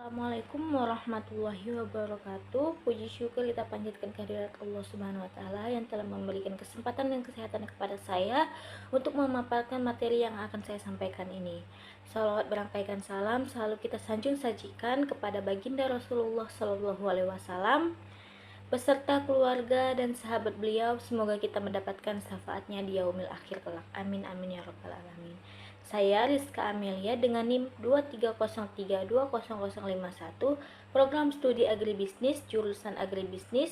Assalamualaikum warahmatullahi wabarakatuh. Puji syukur kita panjatkan kehadirat Allah Subhanahu wa taala yang telah memberikan kesempatan dan kesehatan kepada saya untuk memaparkan materi yang akan saya sampaikan ini. Salawat berangkaikan salam selalu kita sanjung sajikan kepada baginda Rasulullah Shallallahu alaihi wasallam beserta keluarga dan sahabat beliau. Semoga kita mendapatkan syafaatnya di yaumil akhir kelak. Amin amin ya rabbal alamin. Saya Rizka Amelia dengan NIM 2303200051, program studi agribisnis jurusan agribisnis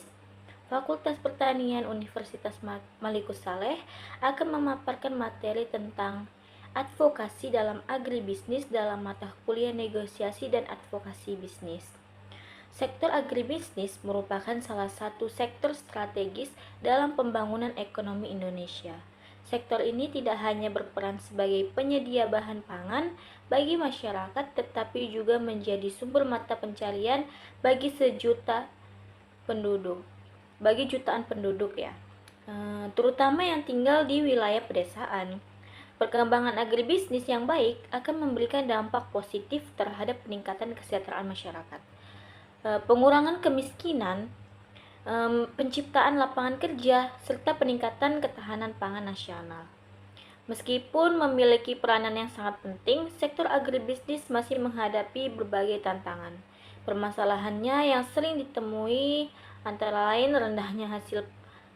Fakultas Pertanian Universitas Malikus Saleh akan memaparkan materi tentang advokasi dalam agribisnis dalam mata kuliah negosiasi dan advokasi bisnis. Sektor agribisnis merupakan salah satu sektor strategis dalam pembangunan ekonomi Indonesia. Sektor ini tidak hanya berperan sebagai penyedia bahan pangan bagi masyarakat, tetapi juga menjadi sumber mata pencarian bagi jutaan penduduk ya, terutama yang tinggal di wilayah pedesaan. Perkembangan agribisnis yang baik akan memberikan dampak positif terhadap peningkatan kesejahteraan masyarakat, pengurangan kemiskinan, penciptaan lapangan kerja, serta peningkatan ketahanan pangan nasional. Meskipun memiliki peranan yang sangat penting, sektor agribisnis masih menghadapi berbagai tantangan. Permasalahannya yang sering ditemui antara lain rendahnya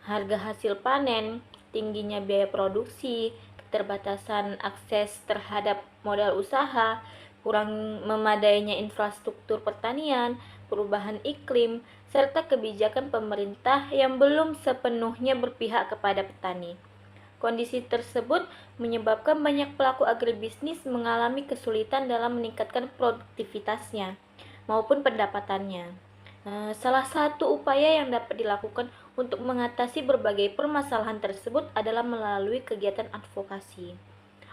harga hasil panen, tingginya biaya produksi, keterbatasan akses terhadap modal usaha, kurang memadainya infrastruktur pertanian, perubahan iklim, serta kebijakan pemerintah yang belum sepenuhnya berpihak kepada petani. Kondisi tersebut menyebabkan banyak pelaku agribisnis mengalami kesulitan dalam meningkatkan produktivitasnya maupun pendapatannya. Salah satu upaya yang dapat dilakukan untuk mengatasi berbagai permasalahan tersebut adalah melalui kegiatan advokasi.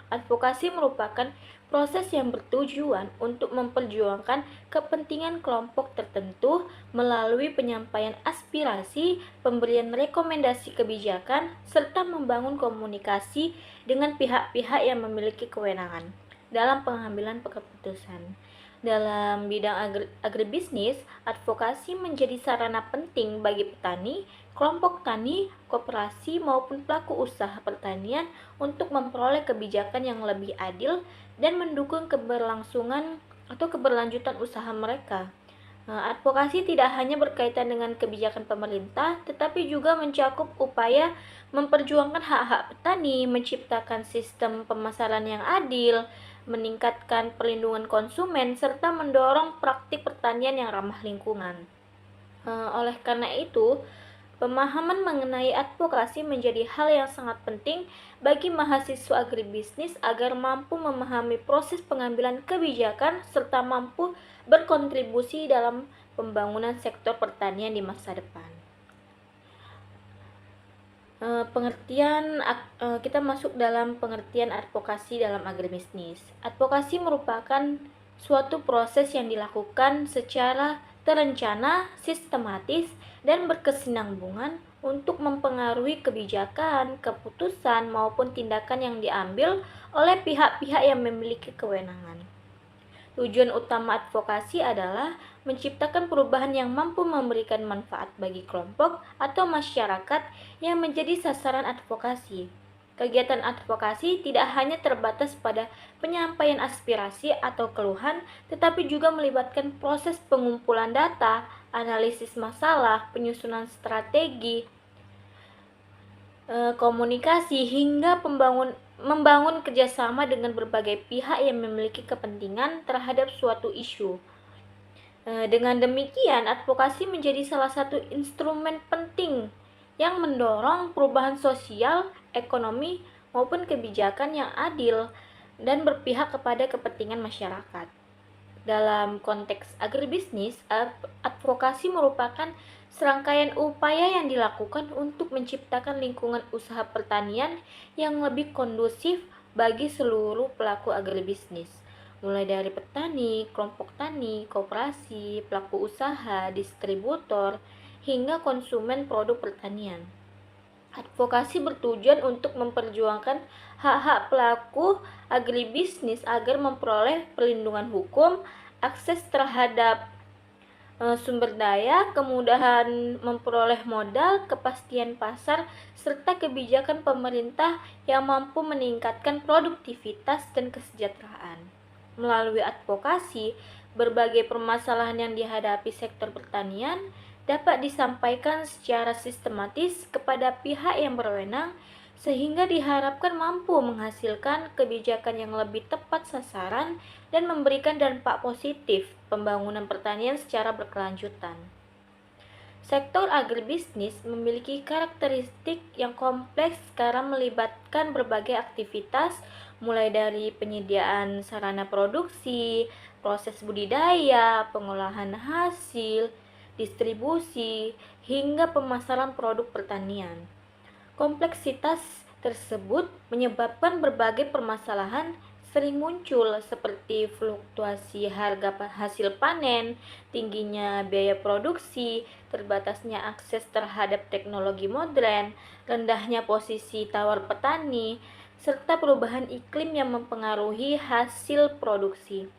Advokasi merupakan proses yang bertujuan untuk memperjuangkan kepentingan kelompok tertentu melalui penyampaian aspirasi, pemberian rekomendasi kebijakan, serta membangun komunikasi dengan pihak-pihak yang memiliki kewenangan dalam pengambilan keputusan. Dalam bidang agribisnis, advokasi menjadi sarana penting bagi petani, kelompok tani, koperasi maupun pelaku usaha pertanian untuk memperoleh kebijakan yang lebih adil dan mendukung keberlangsungan atau keberlanjutan usaha mereka. Advokasi tidak hanya berkaitan dengan kebijakan pemerintah, tetapi juga mencakup upaya memperjuangkan hak-hak petani, menciptakan sistem pemasaran yang adil, meningkatkan perlindungan konsumen, serta mendorong praktik pertanian yang ramah lingkungan. Oleh karena itu, pemahaman mengenai advokasi menjadi hal yang sangat penting bagi mahasiswa agribisnis agar mampu memahami proses pengambilan kebijakan serta mampu berkontribusi dalam pembangunan sektor pertanian di masa depan. Kita masuk dalam pengertian advokasi dalam agribisnis. Advokasi merupakan suatu proses yang dilakukan secara terencana, sistematis, dan berkesinambungan untuk mempengaruhi kebijakan, keputusan, maupun tindakan yang diambil oleh pihak-pihak yang memiliki kewenangan. Tujuan utama advokasi adalah menciptakan perubahan yang mampu memberikan manfaat bagi kelompok atau masyarakat yang menjadi sasaran advokasi. Kegiatan advokasi tidak hanya terbatas pada penyampaian aspirasi atau keluhan, tetapi juga melibatkan proses pengumpulan data, analisis masalah, penyusunan strategi, komunikasi, hingga membangun kerjasama dengan berbagai pihak yang memiliki kepentingan terhadap suatu isu. Dengan demikian, advokasi menjadi salah satu instrumen penting yang mendorong perubahan sosial, ekonomi, maupun kebijakan yang adil dan berpihak kepada kepentingan masyarakat. Dalam konteks agribisnis, advokasi merupakan serangkaian upaya yang dilakukan untuk menciptakan lingkungan usaha pertanian yang lebih kondusif bagi seluruh pelaku agribisnis, mulai dari petani, kelompok tani, koperasi, pelaku usaha, distributor, hingga konsumen produk pertanian. Advokasi bertujuan untuk memperjuangkan hak-hak pelaku agribisnis agar memperoleh perlindungan hukum, akses terhadap sumber daya, kemudahan memperoleh modal, kepastian pasar, serta kebijakan pemerintah yang mampu meningkatkan produktivitas dan kesejahteraan. Melalui advokasi, berbagai permasalahan yang dihadapi sektor pertanian dapat disampaikan secara sistematis kepada pihak yang berwenang, sehingga diharapkan mampu menghasilkan kebijakan yang lebih tepat sasaran dan memberikan dampak positif pembangunan pertanian secara berkelanjutan. Sektor agribisnis memiliki karakteristik yang kompleks karena melibatkan berbagai aktivitas, mulai dari penyediaan sarana produksi, proses budidaya, pengolahan hasil, distribusi, hingga pemasaran produk pertanian. Kompleksitas tersebut menyebabkan berbagai permasalahan sering muncul seperti fluktuasi harga hasil panen, tingginya biaya produksi, terbatasnya akses terhadap teknologi modern, rendahnya posisi tawar petani, serta perubahan iklim yang mempengaruhi hasil produksi.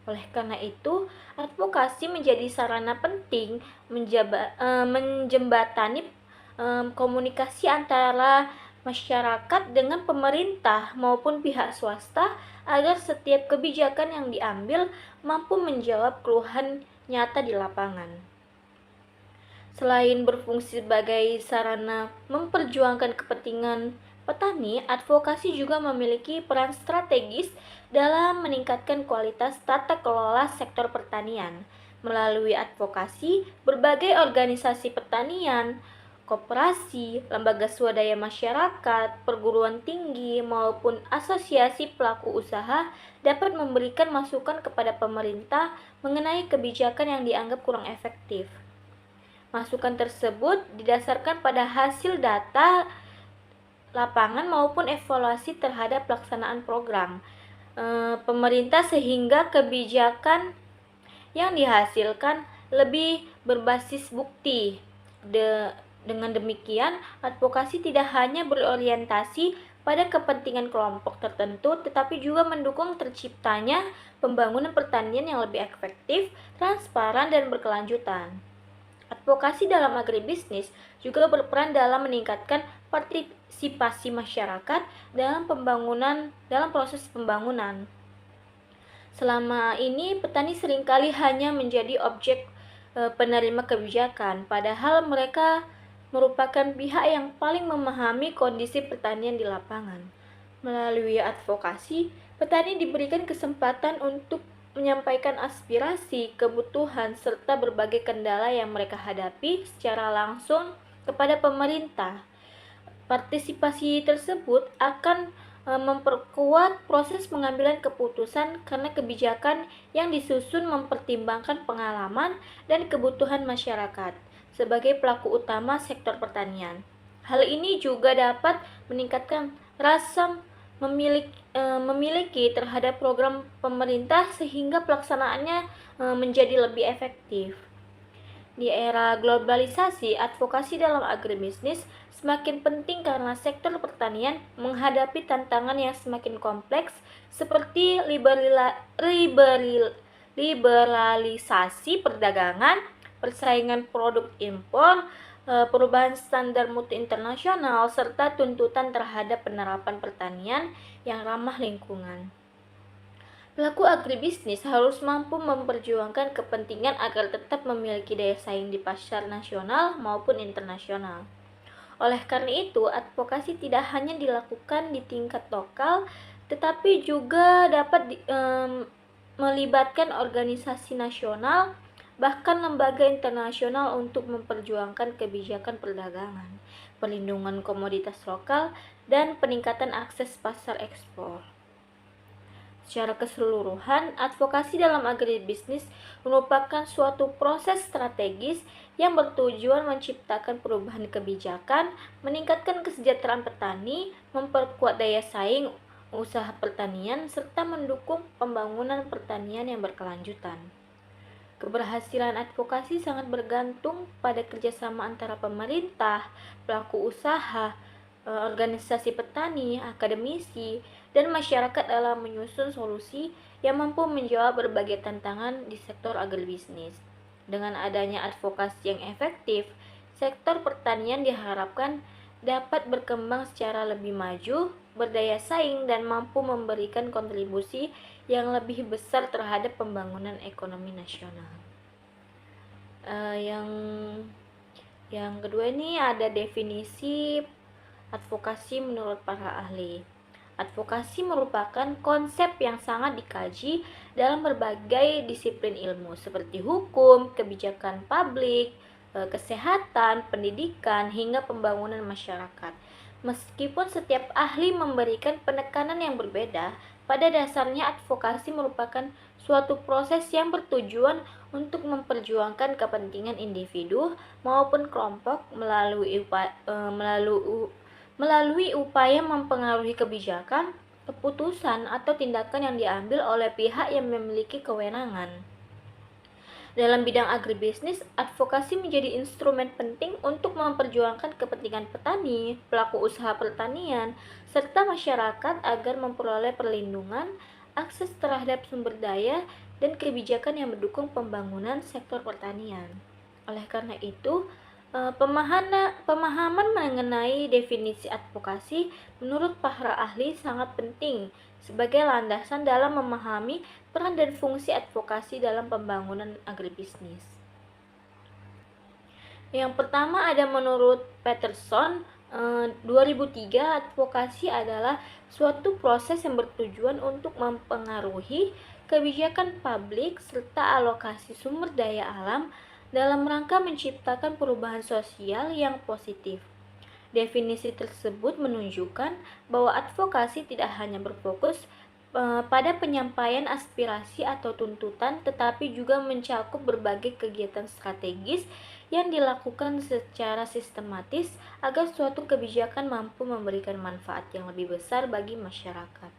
Oleh karena itu, advokasi menjadi sarana penting menjembatani komunikasi antara masyarakat dengan pemerintah maupun pihak swasta agar setiap kebijakan yang diambil mampu menjawab keluhan nyata di lapangan. Selain berfungsi sebagai sarana memperjuangkan kepentingan petani, advokasi juga memiliki peran strategis dalam meningkatkan kualitas tata kelola sektor pertanian. Melalui advokasi, berbagai organisasi pertanian, koperasi, lembaga swadaya masyarakat, perguruan tinggi, maupun asosiasi pelaku usaha dapat memberikan masukan kepada pemerintah mengenai kebijakan yang dianggap kurang efektif. Masukan tersebut didasarkan pada hasil data lapangan maupun evaluasi terhadap pelaksanaan program pemerintah, sehingga kebijakan yang dihasilkan lebih berbasis bukti. Dengan demikian, advokasi tidak hanya berorientasi pada kepentingan kelompok tertentu, tetapi juga mendukung terciptanya pembangunan pertanian yang lebih efektif, transparan, dan berkelanjutan. Advokasi dalam agribisnis juga berperan dalam meningkatkan partisipasi masyarakat dalam proses pembangunan. Selama ini, petani seringkali hanya menjadi objek penerima kebijakan, padahal mereka merupakan pihak yang paling memahami kondisi pertanian di lapangan. Melalui advokasi, petani diberikan kesempatan untuk menyampaikan aspirasi, kebutuhan, serta berbagai kendala yang mereka hadapi secara langsung kepada pemerintah. Partisipasi tersebut akan memperkuat proses pengambilan keputusan karena kebijakan yang disusun mempertimbangkan pengalaman dan kebutuhan masyarakat sebagai pelaku utama sektor pertanian. Hal ini juga dapat meningkatkan rasa memiliki terhadap program pemerintah sehingga pelaksanaannya menjadi lebih efektif. Di era globalisasi, advokasi dalam agribisnis semakin penting karena sektor pertanian menghadapi tantangan yang semakin kompleks seperti liberalisasi perdagangan, persaingan produk impor, perubahan standar mutu internasional, serta tuntutan terhadap penerapan pertanian yang ramah lingkungan. Pelaku agribisnis harus mampu memperjuangkan kepentingan agar tetap memiliki daya saing di pasar nasional maupun internasional. Oleh karena itu, advokasi tidak hanya dilakukan di tingkat lokal, tetapi juga dapat melibatkan organisasi nasional, bahkan lembaga internasional untuk memperjuangkan kebijakan perdagangan, perlindungan komoditas lokal, dan peningkatan akses pasar ekspor. Secara keseluruhan, advokasi dalam agribisnis merupakan suatu proses strategis yang bertujuan menciptakan perubahan kebijakan, meningkatkan kesejahteraan petani, memperkuat daya saing usaha pertanian, serta mendukung pembangunan pertanian yang berkelanjutan. Keberhasilan advokasi sangat bergantung pada kerjasama antara pemerintah, pelaku usaha, organisasi petani, akademisi, dan masyarakat dalam menyusun solusi yang mampu menjawab berbagai tantangan di sektor agribisnis. Dengan adanya advokasi yang efektif, sektor pertanian diharapkan dapat berkembang secara lebih maju, berdaya saing, dan mampu memberikan kontribusi yang lebih besar terhadap pembangunan ekonomi nasional. Yang kedua ini ada definisi advokasi menurut para ahli. Advokasi merupakan konsep yang sangat dikaji dalam berbagai disiplin ilmu seperti hukum, kebijakan publik, kesehatan, pendidikan, hingga pembangunan masyarakat. Meskipun setiap ahli memberikan penekanan yang berbeda, pada dasarnya advokasi merupakan suatu proses yang bertujuan untuk memperjuangkan kepentingan individu maupun kelompok melalui upaya mempengaruhi kebijakan, keputusan, atau tindakan yang diambil oleh pihak yang memiliki kewenangan. Dalam bidang agribisnis, advokasi menjadi instrumen penting untuk memperjuangkan kepentingan petani, pelaku usaha pertanian, serta masyarakat agar memperoleh perlindungan, akses terhadap sumber daya, dan kebijakan yang mendukung pembangunan sektor pertanian. Oleh karena itu, pemahaman mengenai definisi advokasi menurut para ahli sangat penting sebagai landasan dalam memahami peran dan fungsi advokasi dalam pembangunan agribisnis. Yang pertama ada menurut Peterson 2003, advokasi adalah suatu proses yang bertujuan untuk mempengaruhi kebijakan publik serta alokasi sumber daya alam dalam rangka menciptakan perubahan sosial yang positif. Definisi tersebut menunjukkan bahwa advokasi tidak hanya berfokus pada penyampaian aspirasi atau tuntutan, tetapi juga mencakup berbagai kegiatan strategis yang dilakukan secara sistematis agar suatu kebijakan mampu memberikan manfaat yang lebih besar bagi masyarakat.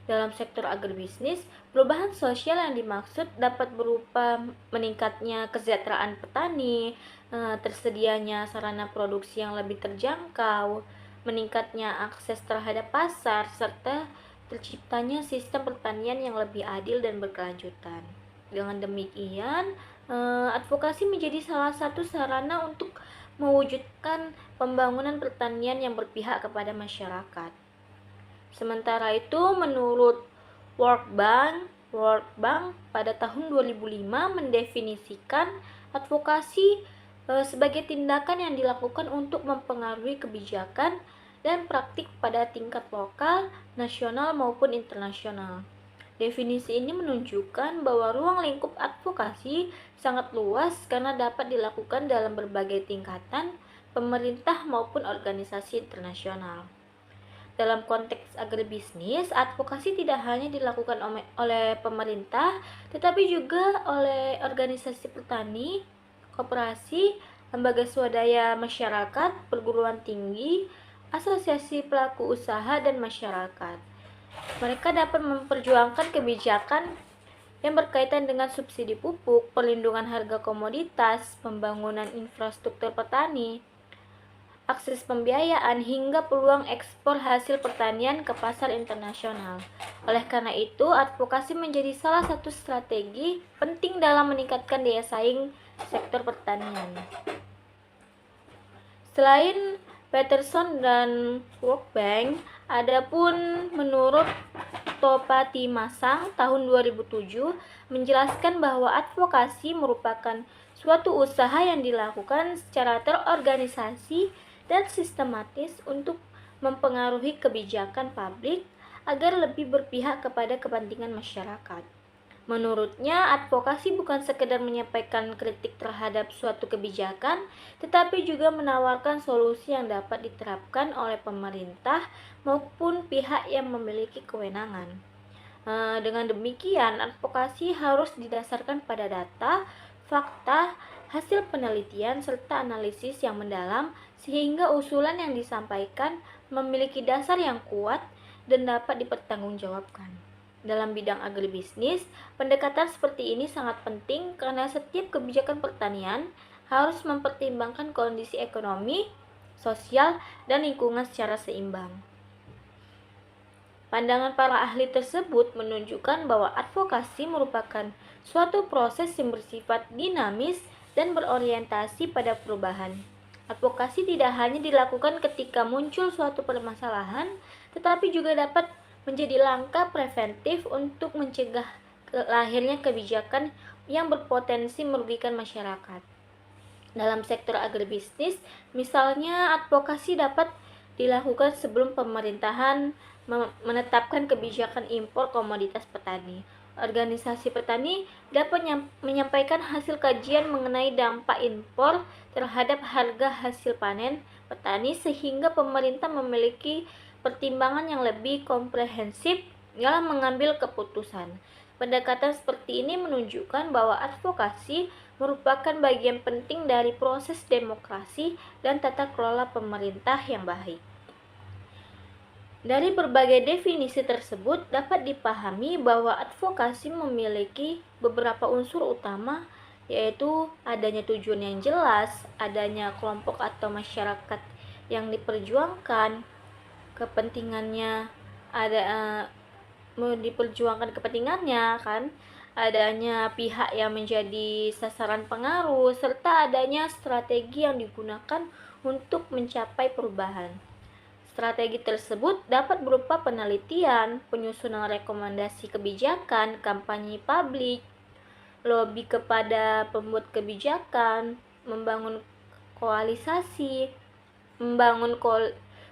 Dalam sektor agribisnis, perubahan sosial yang dimaksud dapat berupa meningkatnya kesejahteraan petani, tersedianya sarana produksi yang lebih terjangkau, meningkatnya akses terhadap pasar, serta terciptanya sistem pertanian yang lebih adil dan berkelanjutan. Dengan demikian, advokasi menjadi salah satu sarana untuk mewujudkan pembangunan pertanian yang berpihak kepada masyarakat. Sementara itu, menurut World Bank pada tahun 2005 mendefinisikan advokasi sebagai tindakan yang dilakukan untuk mempengaruhi kebijakan dan praktik pada tingkat lokal, nasional maupun internasional. Definisi ini menunjukkan bahwa ruang lingkup advokasi sangat luas karena dapat dilakukan dalam berbagai tingkatan, pemerintah maupun organisasi internasional. Dalam konteks agribisnis, advokasi tidak hanya dilakukan oleh pemerintah, tetapi juga oleh organisasi petani, koperasi, lembaga swadaya masyarakat, perguruan tinggi, asosiasi pelaku usaha, dan masyarakat. Mereka dapat memperjuangkan kebijakan yang berkaitan dengan subsidi pupuk, perlindungan harga komoditas, pembangunan infrastruktur petani, akses pembiayaan, hingga peluang ekspor hasil pertanian ke pasar internasional. Oleh karena itu, advokasi menjadi salah satu strategi penting dalam meningkatkan daya saing sektor pertanian. Selain Peterson dan World Bank, adapun menurut Topati-Masang tahun 2007 menjelaskan bahwa advokasi merupakan suatu usaha yang dilakukan secara terorganisasi dan sistematis untuk mempengaruhi kebijakan publik agar lebih berpihak kepada kepentingan masyarakat. Menurutnya, advokasi bukan sekedar menyampaikan kritik terhadap suatu kebijakan, tetapi juga menawarkan solusi yang dapat diterapkan oleh pemerintah maupun pihak yang memiliki kewenangan. Dengan demikian, advokasi harus didasarkan pada data, fakta, hasil penelitian, serta analisis yang mendalam, sehingga usulan yang disampaikan memiliki dasar yang kuat dan dapat dipertanggungjawabkan. Dalam bidang agribisnis, pendekatan seperti ini sangat penting karena setiap kebijakan pertanian harus mempertimbangkan kondisi ekonomi, sosial, dan lingkungan secara seimbang. Pandangan para ahli tersebut menunjukkan bahwa advokasi merupakan suatu proses yang bersifat dinamis dan berorientasi pada perubahan. Advokasi tidak hanya dilakukan ketika muncul suatu permasalahan, tetapi juga dapat menjadi langkah preventif untuk mencegah lahirnya kebijakan yang berpotensi merugikan masyarakat. Dalam sektor agribisnis, misalnya advokasi dapat dilakukan sebelum pemerintahan menetapkan kebijakan impor komoditas petani. Organisasi petani dapat menyampaikan hasil kajian mengenai dampak impor terhadap harga hasil panen petani sehingga pemerintah memiliki pertimbangan yang lebih komprehensif dalam mengambil keputusan. Pendekatan seperti ini menunjukkan bahwa advokasi merupakan bagian penting dari proses demokrasi dan tata kelola pemerintah yang baik. Dari berbagai definisi tersebut dapat dipahami bahwa advokasi memiliki beberapa unsur utama, yaitu adanya tujuan yang jelas, adanya kelompok atau masyarakat yang diperjuangkan, kepentingannya diperjuangkan kepentingannya kan, adanya pihak yang menjadi sasaran pengaruh, serta adanya strategi yang digunakan untuk mencapai perubahan. Strategi tersebut dapat berupa penelitian, penyusunan rekomendasi kebijakan, kampanye publik, lobi kepada pembuat kebijakan, membangun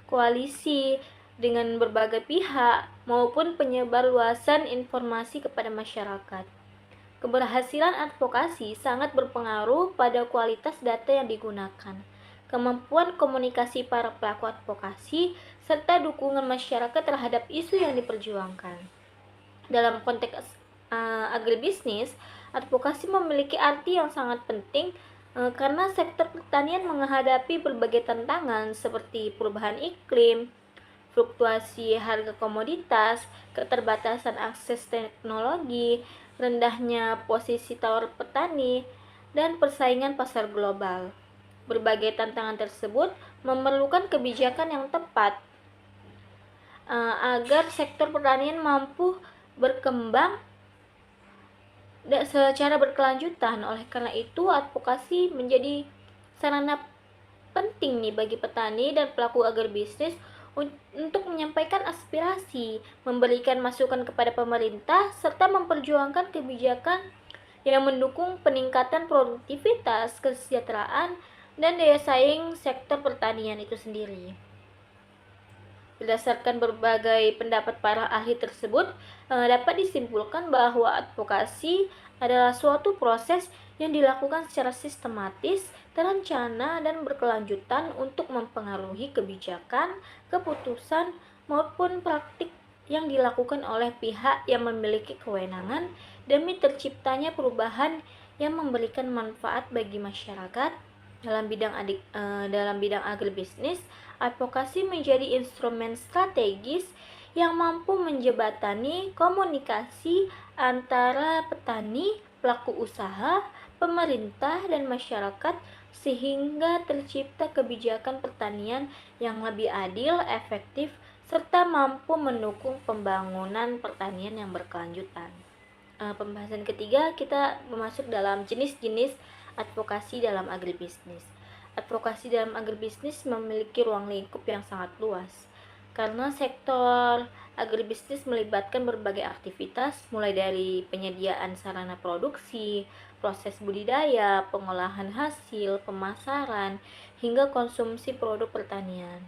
koalisi dengan berbagai pihak, maupun penyebarluasan informasi kepada masyarakat. Keberhasilan advokasi sangat berpengaruh pada kualitas data yang digunakan, kemampuan komunikasi para pelaku advokasi, serta dukungan masyarakat terhadap isu yang diperjuangkan. Dalam konteks agribisnis, advokasi memiliki arti yang sangat penting karena sektor pertanian menghadapi berbagai tantangan seperti perubahan iklim, fluktuasi harga komoditas, keterbatasan akses teknologi, rendahnya posisi tawar petani, dan persaingan pasar global. Berbagai tantangan tersebut memerlukan kebijakan yang tepat agar sektor pertanian mampu berkembang secara berkelanjutan. Oleh karena itu, advokasi menjadi sarana penting nih bagi petani dan pelaku agribisnis untuk menyampaikan aspirasi, memberikan masukan kepada pemerintah, serta memperjuangkan kebijakan yang mendukung peningkatan produktivitas, kesejahteraan, dan daya saing sektor pertanian itu sendiri. Berdasarkan berbagai pendapat para ahli tersebut, dapat disimpulkan bahwa advokasi adalah suatu proses yang dilakukan secara sistematis, terencana, dan berkelanjutan untuk mempengaruhi kebijakan, keputusan, maupun praktik yang dilakukan oleh pihak yang memiliki kewenangan demi terciptanya perubahan yang memberikan manfaat bagi masyarakat. Dalam bidang agribisnis, advokasi menjadi instrumen strategis yang mampu menjembatani komunikasi antara petani, pelaku usaha, pemerintah, dan masyarakat sehingga tercipta kebijakan pertanian yang lebih adil, efektif, serta mampu mendukung pembangunan pertanian yang berkelanjutan. Pembahasan ketiga, kita masuk dalam jenis-jenis advokasi dalam agribisnis. Advokasi dalam agribisnis memiliki ruang lingkup yang sangat luas karena sektor agribisnis melibatkan berbagai aktivitas mulai dari penyediaan sarana produksi, proses budidaya, pengolahan hasil, pemasaran, hingga konsumsi produk pertanian.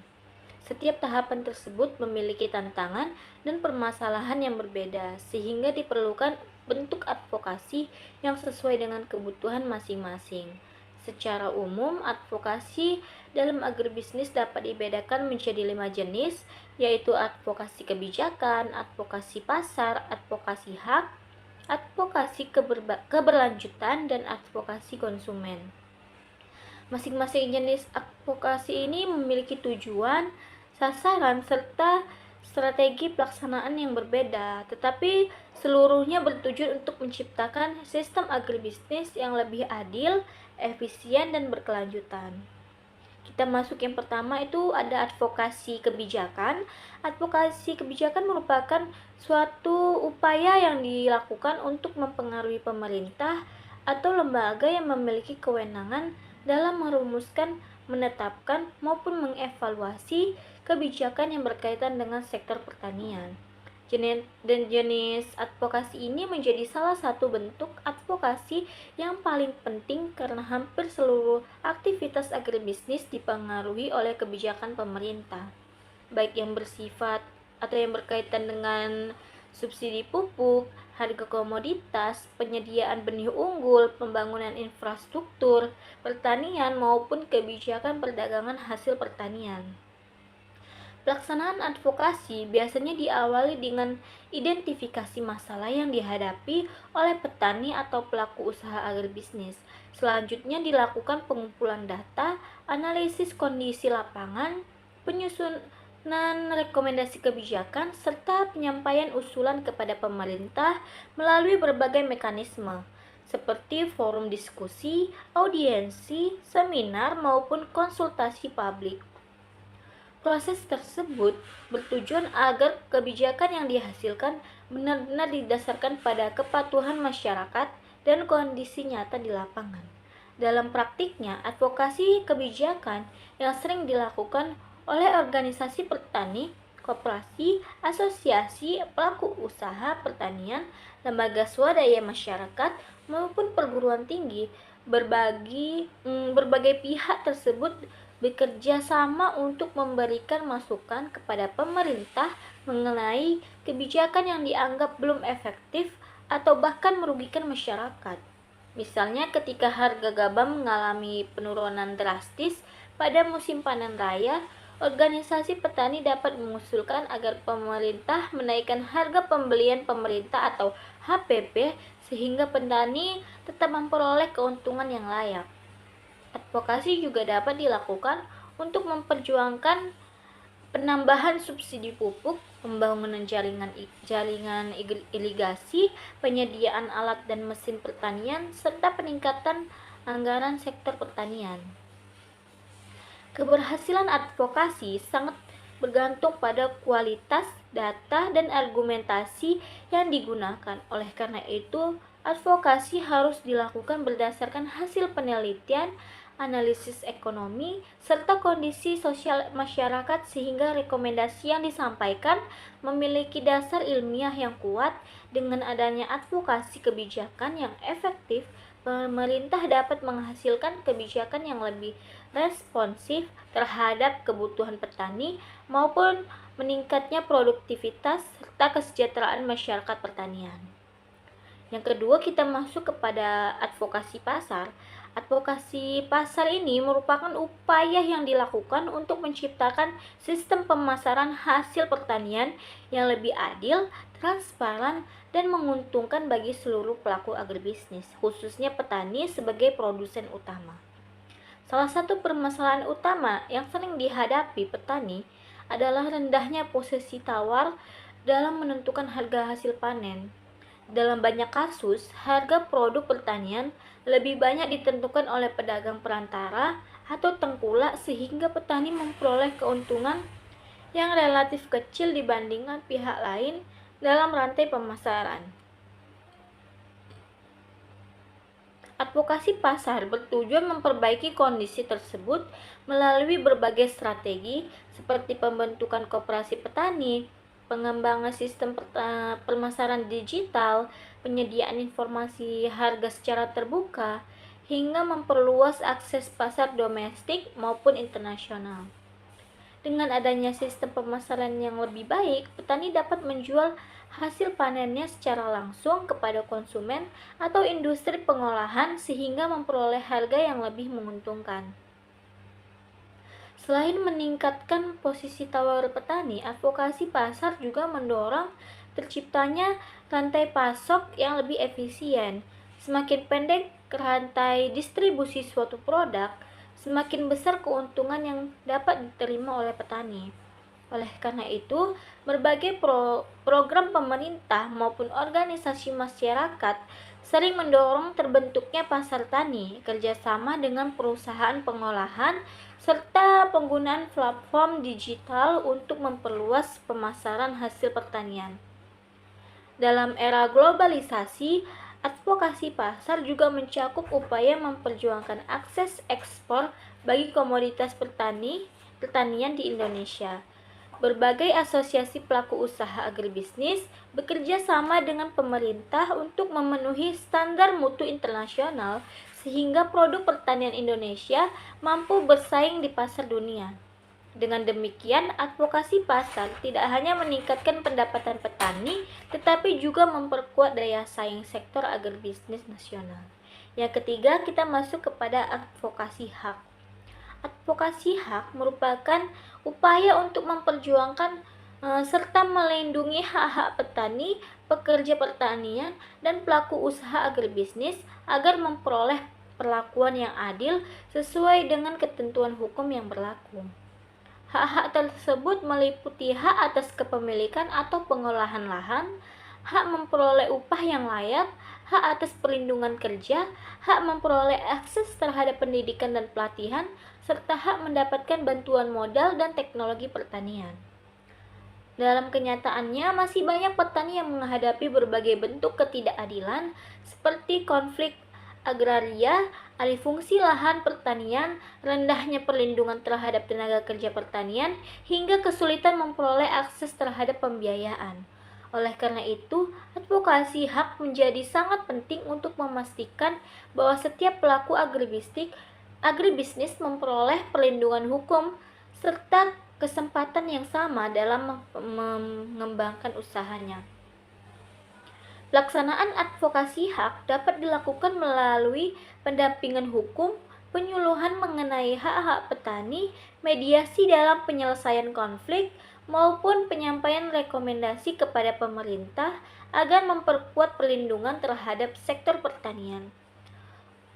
Setiap tahapan tersebut memiliki tantangan dan permasalahan yang berbeda, sehingga diperlukan bentuk advokasi yang sesuai dengan kebutuhan masing-masing. Secara umum, advokasi dalam agribisnis dapat dibedakan menjadi 5 jenis, yaitu advokasi kebijakan, advokasi pasar, advokasi hak, advokasi keberlanjutan, dan advokasi konsumen. Masing-masing jenis advokasi ini memiliki tujuan, sasaran, serta strategi pelaksanaan yang berbeda, tetapi seluruhnya bertujuan untuk menciptakan sistem agribisnis yang lebih adil, efisien, dan berkelanjutan. Kita masuk yang pertama itu ada advokasi kebijakan. Advokasi kebijakan merupakan suatu upaya yang dilakukan untuk mempengaruhi pemerintah atau lembaga yang memiliki kewenangan dalam merumuskan, menetapkan, maupun mengevaluasi kebijakan yang berkaitan dengan sektor pertanian. Jenis advokasi ini menjadi salah satu bentuk advokasi yang paling penting karena hampir seluruh aktivitas agribisnis dipengaruhi oleh kebijakan pemerintah, baik yang bersifat atau yang berkaitan dengan subsidi pupuk, harga komoditas, penyediaan benih unggul, pembangunan infrastruktur, pertanian maupun kebijakan perdagangan hasil pertanian. Pelaksanaan advokasi biasanya diawali dengan identifikasi masalah yang dihadapi oleh petani atau pelaku usaha agribisnis. Selanjutnya dilakukan pengumpulan data, analisis kondisi lapangan, penyusunan rekomendasi kebijakan, serta penyampaian usulan kepada pemerintah melalui berbagai mekanisme seperti forum diskusi, audiensi, seminar, maupun konsultasi publik. Proses tersebut bertujuan agar kebijakan yang dihasilkan benar-benar didasarkan pada kepatuhan masyarakat dan kondisi nyata di lapangan. Dalam praktiknya, advokasi kebijakan yang sering dilakukan oleh organisasi petani, koperasi, asosiasi pelaku usaha pertanian, lembaga swadaya masyarakat, maupun perguruan tinggi, berbagai pihak tersebut bekerja sama untuk memberikan masukan kepada pemerintah mengenai kebijakan yang dianggap belum efektif atau bahkan merugikan masyarakat. Misalnya ketika harga gabah mengalami penurunan drastis pada musim panen raya, organisasi petani dapat mengusulkan agar pemerintah menaikkan harga pembelian pemerintah atau HPP sehingga petani tetap memperoleh keuntungan yang layak. Advokasi juga dapat dilakukan untuk memperjuangkan penambahan subsidi pupuk, pembangunan jaringan irigasi, penyediaan alat dan mesin pertanian, serta peningkatan anggaran sektor pertanian. Keberhasilan advokasi sangat bergantung pada kualitas data dan argumentasi yang digunakan. Oleh karena itu, advokasi harus dilakukan berdasarkan hasil penelitian, analisis ekonomi, serta kondisi sosial masyarakat sehingga rekomendasi yang disampaikan memiliki dasar ilmiah yang kuat. Dengan adanya advokasi kebijakan yang efektif, pemerintah dapat menghasilkan kebijakan yang lebih responsif terhadap kebutuhan petani maupun meningkatnya produktivitas serta kesejahteraan masyarakat pertanian. Yang kedua, kita masuk kepada advokasi pasar. Advokasi pasar ini merupakan upaya yang dilakukan untuk menciptakan sistem pemasaran hasil pertanian yang lebih adil, transparan, dan menguntungkan bagi seluruh pelaku agribisnis, khususnya petani sebagai produsen utama. Salah satu permasalahan utama yang sering dihadapi petani adalah rendahnya posisi tawar dalam menentukan harga hasil panen. Dalam banyak kasus, harga produk pertanian lebih banyak ditentukan oleh pedagang perantara atau tengkulak sehingga petani memperoleh keuntungan yang relatif kecil dibandingkan pihak lain dalam rantai pemasaran. Advokasi pasar bertujuan memperbaiki kondisi tersebut melalui berbagai strategi seperti pembentukan koperasi petani, pengembangan sistem pemasaran digital, penyediaan informasi harga secara terbuka, hingga memperluas akses pasar domestik maupun internasional. Dengan adanya sistem pemasaran yang lebih baik, petani dapat menjual hasil panennya secara langsung kepada konsumen atau industri pengolahan sehingga memperoleh harga yang lebih menguntungkan. Selain meningkatkan posisi tawar petani, advokasi pasar juga mendorong terciptanya rantai pasok yang lebih efisien. Semakin pendek rantai distribusi suatu produk, semakin besar keuntungan yang dapat diterima oleh petani. Oleh karena itu, berbagai program pemerintah maupun organisasi masyarakat sering mendorong terbentuknya pasar tani, kerjasama dengan perusahaan pengolahan, serta penggunaan platform digital untuk memperluas pemasaran hasil pertanian. Dalam era globalisasi, advokasi pasar juga mencakup upaya memperjuangkan akses ekspor bagi komoditas pertanian di Indonesia. Berbagai asosiasi pelaku usaha agribisnis bekerja sama dengan pemerintah untuk memenuhi standar mutu internasional sehingga produk pertanian Indonesia mampu bersaing di pasar dunia. Dengan demikian, advokasi pasar tidak hanya meningkatkan pendapatan petani, tetapi juga memperkuat daya saing sektor agribisnis nasional. Yang ketiga, kita masuk kepada advokasi hak. Advokasi hak merupakan upaya untuk memperjuangkan serta melindungi hak-hak petani, pekerja pertanian, dan pelaku usaha agribisnis agar memperoleh perlakuan yang adil sesuai dengan ketentuan hukum yang berlaku. Hak-hak tersebut meliputi hak atas kepemilikan atau pengolahan lahan, hak memperoleh upah yang layak, hak atas perlindungan kerja, hak memperoleh akses terhadap pendidikan dan pelatihan, serta hak mendapatkan bantuan modal dan teknologi pertanian. Dalam kenyataannya, masih banyak petani yang menghadapi berbagai bentuk ketidakadilan seperti konflik agraria, alih fungsi lahan pertanian, rendahnya perlindungan terhadap tenaga kerja pertanian, hingga kesulitan memperoleh akses terhadap pembiayaan. Oleh karena itu, advokasi hak menjadi sangat penting untuk memastikan bahwa setiap pelaku agribisnis memperoleh perlindungan hukum serta kesempatan yang sama dalam mengembangkan usahanya. Pelaksanaan advokasi hak dapat dilakukan melalui pendampingan hukum, penyuluhan mengenai hak-hak petani, mediasi dalam penyelesaian konflik, maupun penyampaian rekomendasi kepada pemerintah agar memperkuat perlindungan terhadap sektor pertanian.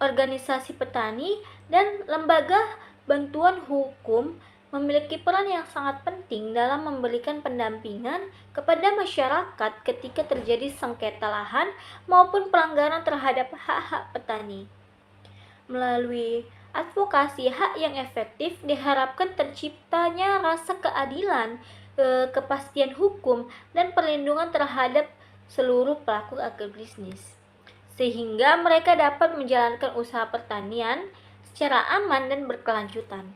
Organisasi petani dan lembaga bantuan hukum memiliki peran yang sangat penting dalam memberikan pendampingan kepada masyarakat ketika terjadi sengketa lahan maupun pelanggaran terhadap hak-hak petani. Melalui advokasi hak yang efektif diharapkan terciptanya rasa keadilan, kepastian hukum, dan perlindungan terhadap seluruh pelaku agribisnis, sehingga mereka dapat menjalankan usaha pertanian secara aman dan berkelanjutan.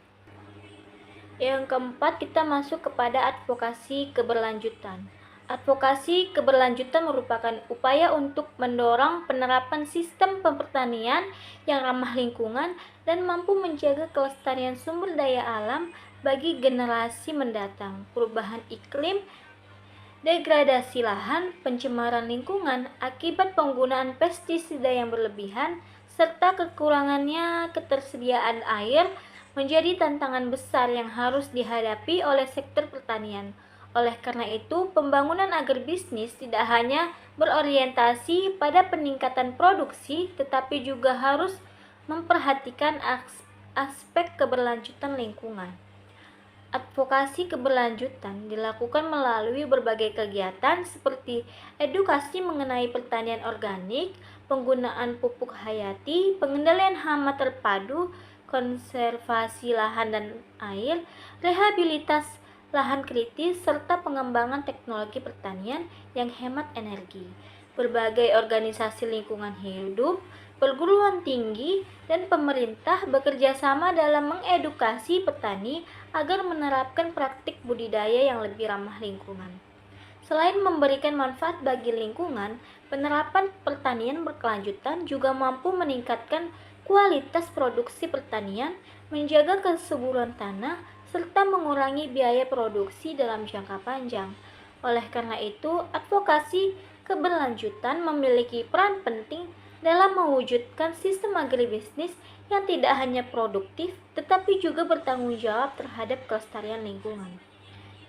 Yang keempat, kita masuk kepada advokasi keberlanjutan. Advokasi keberlanjutan merupakan upaya untuk mendorong penerapan sistem pertanian yang ramah lingkungan dan mampu menjaga kelestarian sumber daya alam bagi generasi mendatang. Perubahan iklim, degradasi lahan, pencemaran lingkungan akibat penggunaan pestisida yang berlebihan, serta kekurangannya ketersediaan air menjadi tantangan besar yang harus dihadapi oleh sektor pertanian. Oleh karena itu, pembangunan agribisnis tidak hanya berorientasi pada peningkatan produksi, tetapi juga harus memperhatikan aspek keberlanjutan lingkungan. Advokasi keberlanjutan dilakukan melalui berbagai kegiatan seperti edukasi mengenai pertanian organik, penggunaan pupuk hayati, pengendalian hama terpadu, konservasi lahan dan air, rehabilitas lahan kritis, serta pengembangan teknologi pertanian yang hemat energi. Berbagai organisasi lingkungan hidup, perguruan tinggi, dan pemerintah bekerja sama dalam mengedukasi petani agar menerapkan praktik budidaya yang lebih ramah lingkungan. Selain memberikan manfaat bagi lingkungan, penerapan pertanian berkelanjutan juga mampu meningkatkan kualitas produksi pertanian, menjaga kesuburan tanah, serta mengurangi biaya produksi dalam jangka panjang. Oleh karena itu, advokasi keberlanjutan memiliki peran penting dalam mewujudkan sistem agribisnis yang tidak hanya produktif, tetapi juga bertanggung jawab terhadap kelestarian lingkungan.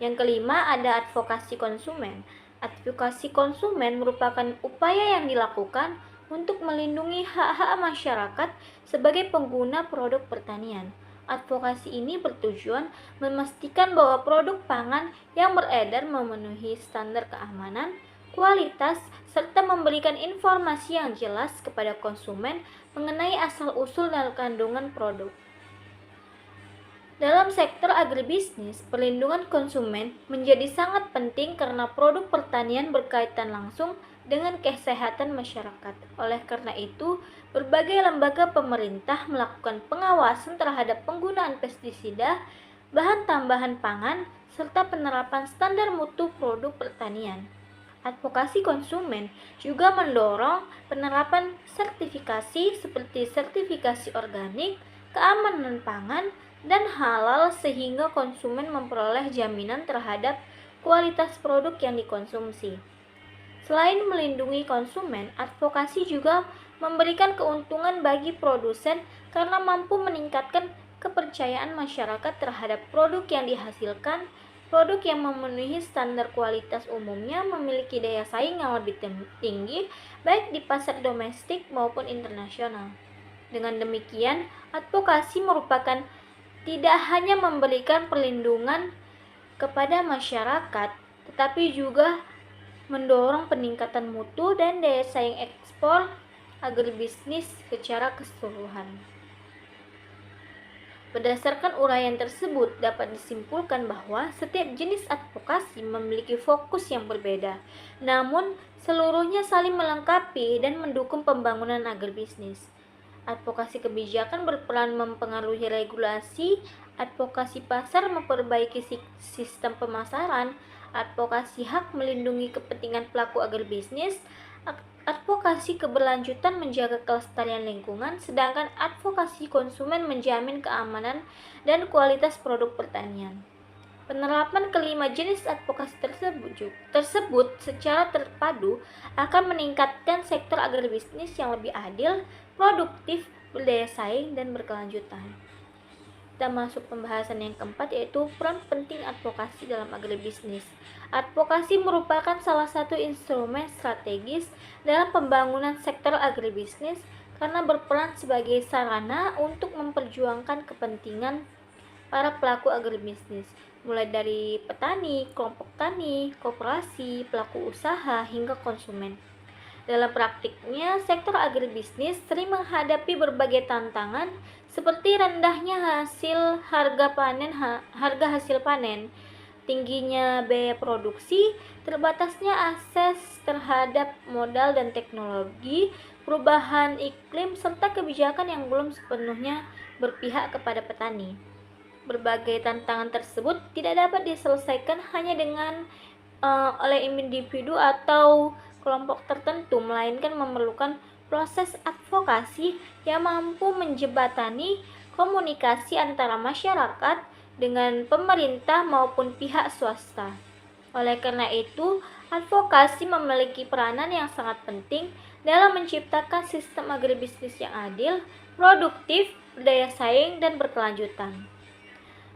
Yang kelima, ada advokasi konsumen. Advokasi konsumen merupakan upaya yang dilakukan untuk melindungi hak-hak masyarakat sebagai pengguna produk pertanian. Advokasi ini bertujuan memastikan bahwa produk pangan yang beredar memenuhi standar keamanan, kualitas, serta memberikan informasi yang jelas kepada konsumen mengenai asal-usul dan kandungan produk. Dalam sektor agribisnis, perlindungan konsumen menjadi sangat penting karena produk pertanian berkaitan langsung dengan kesehatan masyarakat. Oleh karena itu, berbagai lembaga pemerintah melakukan pengawasan terhadap penggunaan pestisida, bahan tambahan pangan, serta penerapan standar mutu produk pertanian. Advokasi konsumen juga mendorong penerapan sertifikasi seperti sertifikasi organik, keamanan pangan, dan halal sehingga konsumen memperoleh jaminan terhadap kualitas produk yang dikonsumsi. Selain melindungi konsumen, advokasi juga memberikan keuntungan bagi produsen karena mampu meningkatkan kepercayaan masyarakat terhadap produk yang dihasilkan. Produk yang memenuhi standar kualitas umumnya memiliki daya saing yang lebih tinggi baik di pasar domestik maupun internasional. Dengan demikian, advokasi merupakan tidak hanya memberikan perlindungan kepada masyarakat, tetapi juga mendorong peningkatan mutu dan daya saing ekspor agribisnis secara keseluruhan. Berdasarkan uraian tersebut, dapat disimpulkan bahwa setiap jenis advokasi memiliki fokus yang berbeda, namun seluruhnya saling melengkapi dan mendukung pembangunan agribisnis. Advokasi kebijakan berperan mempengaruhi regulasi, advokasi pasar memperbaiki sistem pemasaran, advokasi hak melindungi kepentingan pelaku agribisnis, advokasi keberlanjutan menjaga kelestarian lingkungan, sedangkan advokasi konsumen menjamin keamanan dan kualitas produk pertanian. Penerapan kelima jenis advokasi tersebut secara terpadu akan meningkatkan sektor agribisnis yang lebih adil, produktif, berdaya saing, dan berkelanjutan. Kita masuk pembahasan yang keempat, yaitu peran penting advokasi dalam agribisnis. Advokasi merupakan salah satu instrumen strategis dalam pembangunan sektor agribisnis karena berperan sebagai sarana untuk memperjuangkan kepentingan para pelaku agribisnis, mulai dari petani, kelompok tani, koperasi, pelaku usaha, hingga konsumen. Dalam praktiknya, sektor agribisnis sering menghadapi berbagai tantangan seperti rendahnya harga hasil panen, tingginya biaya produksi, terbatasnya akses terhadap modal dan teknologi, perubahan iklim, serta kebijakan yang belum sepenuhnya berpihak kepada petani. Berbagai tantangan tersebut tidak dapat diselesaikan hanya dengan oleh individu atau kelompok tertentu, melainkan memerlukan proses advokasi yang mampu menjembatani komunikasi antara masyarakat dengan pemerintah maupun pihak swasta. Oleh karena itu, advokasi memiliki peranan yang sangat penting dalam menciptakan sistem agribisnis yang adil, produktif, berdaya saing, dan berkelanjutan.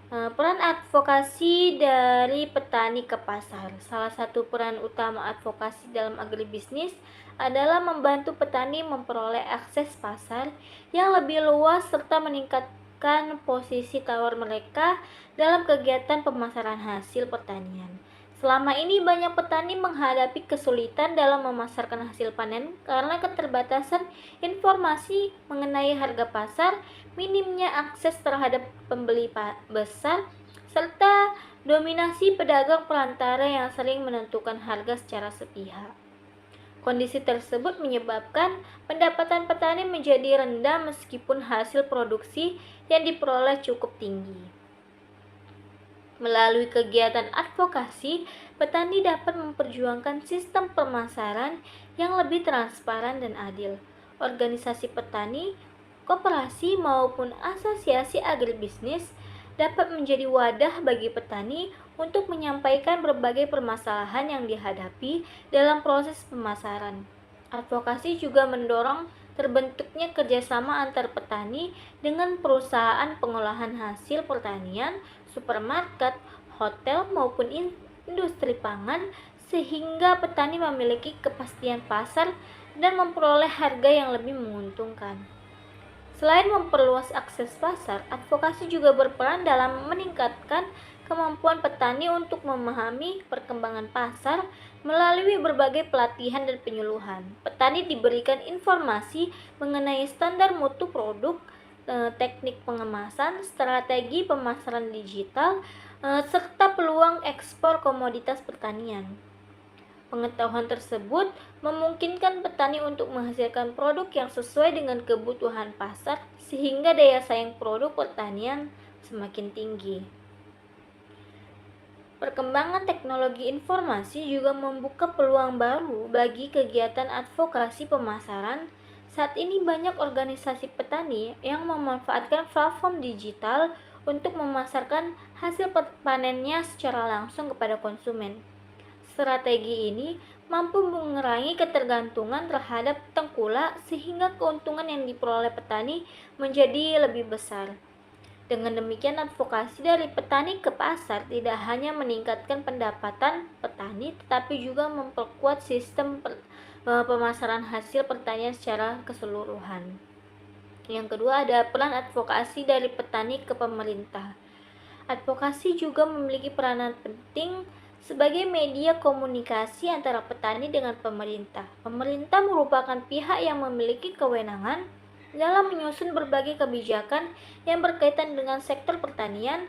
Peran advokasi dari petani ke pasar. Salah satu peran utama advokasi dalam agribisnis adalah membantu petani memperoleh akses pasar yang lebih luas serta meningkatkan posisi tawar mereka dalam kegiatan pemasaran hasil pertanian. Selama ini banyak petani menghadapi kesulitan dalam memasarkan hasil panen karena keterbatasan informasi mengenai harga pasar, minimnya akses terhadap pembeli besar, serta dominasi pedagang perantara yang sering menentukan harga secara sepihak. Kondisi tersebut menyebabkan pendapatan petani menjadi rendah meskipun hasil produksi yang diperoleh cukup tinggi. Melalui kegiatan advokasi, petani dapat memperjuangkan sistem pemasaran yang lebih transparan dan adil. Organisasi petani, koperasi maupun asosiasi agribisnis dapat menjadi wadah bagi petani untuk menyampaikan berbagai permasalahan yang dihadapi dalam proses pemasaran. Advokasi juga mendorong terbentuknya kerjasama antar petani dengan perusahaan pengolahan hasil pertanian, supermarket, hotel, maupun industri pangan, sehingga petani memiliki kepastian pasar dan memperoleh harga yang lebih menguntungkan. Selain memperluas akses pasar, advokasi juga berperan dalam meningkatkan kemampuan petani untuk memahami perkembangan pasar melalui berbagai pelatihan dan penyuluhan. Petani diberikan informasi mengenai standar mutu produk, teknik pengemasan, strategi pemasaran digital, serta peluang ekspor komoditas pertanian. Pengetahuan tersebut memungkinkan petani untuk menghasilkan produk yang sesuai dengan kebutuhan pasar sehingga daya saing produk pertanian semakin tinggi. Perkembangan teknologi informasi juga membuka peluang baru bagi kegiatan advokasi pemasaran. Saat ini banyak organisasi petani yang memanfaatkan platform digital untuk memasarkan hasil panennya secara langsung kepada konsumen. Strategi ini mampu mengurangi ketergantungan terhadap tengkulak sehingga keuntungan yang diperoleh petani menjadi lebih besar. Dengan demikian, advokasi dari petani ke pasar tidak hanya meningkatkan pendapatan petani, tetapi juga memperkuat sistem pemasaran hasil pertanian secara keseluruhan. Yang kedua, ada peran advokasi dari petani ke pemerintah. Advokasi juga memiliki peranan penting sebagai media komunikasi antara petani dengan pemerintah. Pemerintah merupakan pihak yang memiliki kewenangan dalam menyusun berbagai kebijakan yang berkaitan dengan sektor pertanian,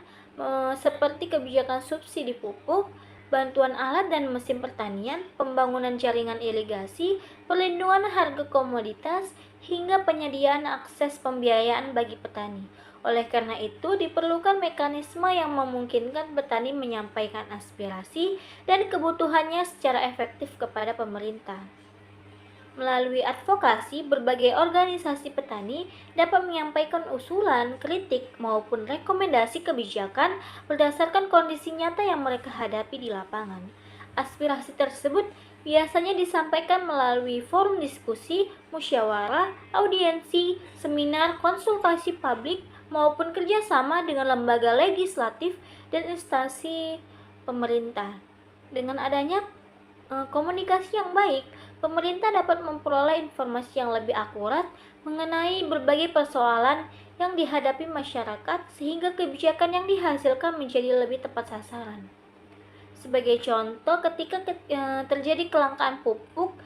seperti kebijakan subsidi pupuk, bantuan alat dan mesin pertanian, pembangunan jaringan irigasi, perlindungan harga komoditas, hingga penyediaan akses pembiayaan bagi petani. Oleh karena itu, diperlukan mekanisme yang memungkinkan petani menyampaikan aspirasi dan kebutuhannya secara efektif kepada pemerintah. Melalui advokasi, berbagai organisasi petani dapat menyampaikan usulan, kritik, maupun rekomendasi kebijakan berdasarkan kondisi nyata yang mereka hadapi di lapangan. Aspirasi tersebut biasanya disampaikan melalui forum diskusi, musyawarah, audiensi, seminar, konsultasi publik, maupun kerjasama dengan lembaga legislatif dan instansi pemerintah. Dengan adanya komunikasi yang baik, pemerintah dapat memperoleh informasi yang lebih akurat mengenai berbagai persoalan yang dihadapi masyarakat sehingga kebijakan yang dihasilkan menjadi lebih tepat sasaran. Sebagai contoh, ketika terjadi kelangkaan pupuk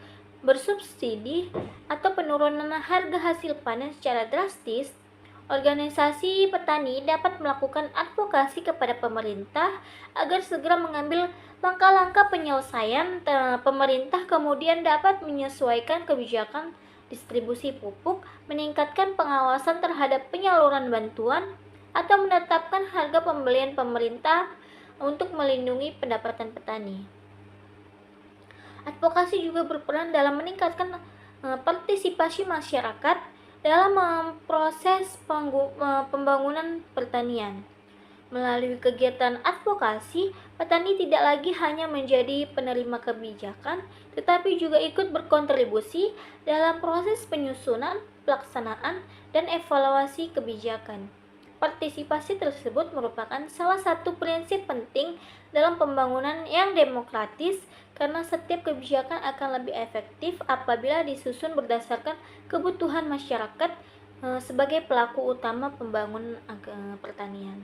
bersubsidi atau penurunan harga hasil panen secara drastis, organisasi petani dapat melakukan advokasi kepada pemerintah agar segera mengambil langkah-langkah penyelesaian. Pemerintah kemudian dapat menyesuaikan kebijakan distribusi pupuk, meningkatkan pengawasan terhadap penyaluran bantuan, atau menetapkan harga pembelian pemerintah untuk melindungi pendapatan petani. Advokasi juga berperan dalam meningkatkan partisipasi masyarakat dalam proses pembangunan pertanian. Melalui kegiatan advokasi, petani tidak lagi hanya menjadi penerima kebijakan, tetapi juga ikut berkontribusi dalam proses penyusunan, pelaksanaan, dan evaluasi kebijakan. Partisipasi tersebut merupakan salah satu prinsip penting dalam pembangunan yang demokratis, karena setiap kebijakan akan lebih efektif apabila disusun berdasarkan kebutuhan masyarakat sebagai pelaku utama pembangunan pertanian.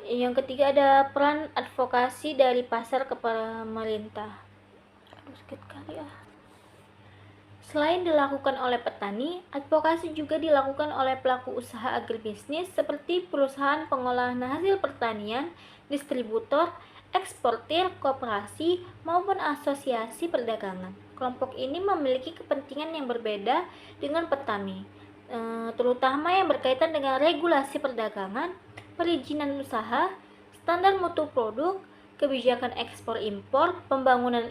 Yang ketiga, ada peran advokasi dari pasar ke pemerintah. Selain dilakukan oleh petani, advokasi juga dilakukan oleh pelaku usaha agribisnis seperti perusahaan pengolahan hasil pertanian, distributor, eksportir, koperasi, maupun asosiasi perdagangan. Kelompok ini memiliki kepentingan yang berbeda dengan petani, terutama yang berkaitan dengan regulasi perdagangan, perizinan usaha, standar mutu produk, kebijakan ekspor-impor, pembangunan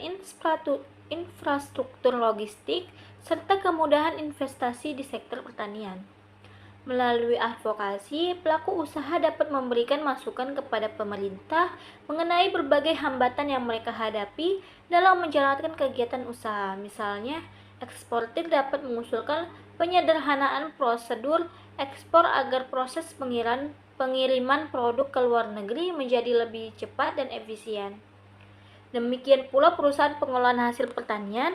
infrastruktur logistik, serta kemudahan investasi di sektor pertanian. Melalui advokasi, pelaku usaha dapat memberikan masukan kepada pemerintah mengenai berbagai hambatan yang mereka hadapi dalam menjalankan kegiatan usaha. Misalnya, eksportir dapat mengusulkan penyederhanaan prosedur ekspor agar proses pengiriman produk ke luar negeri menjadi lebih cepat dan efisien. Demikian pula perusahaan pengolahan hasil pertanian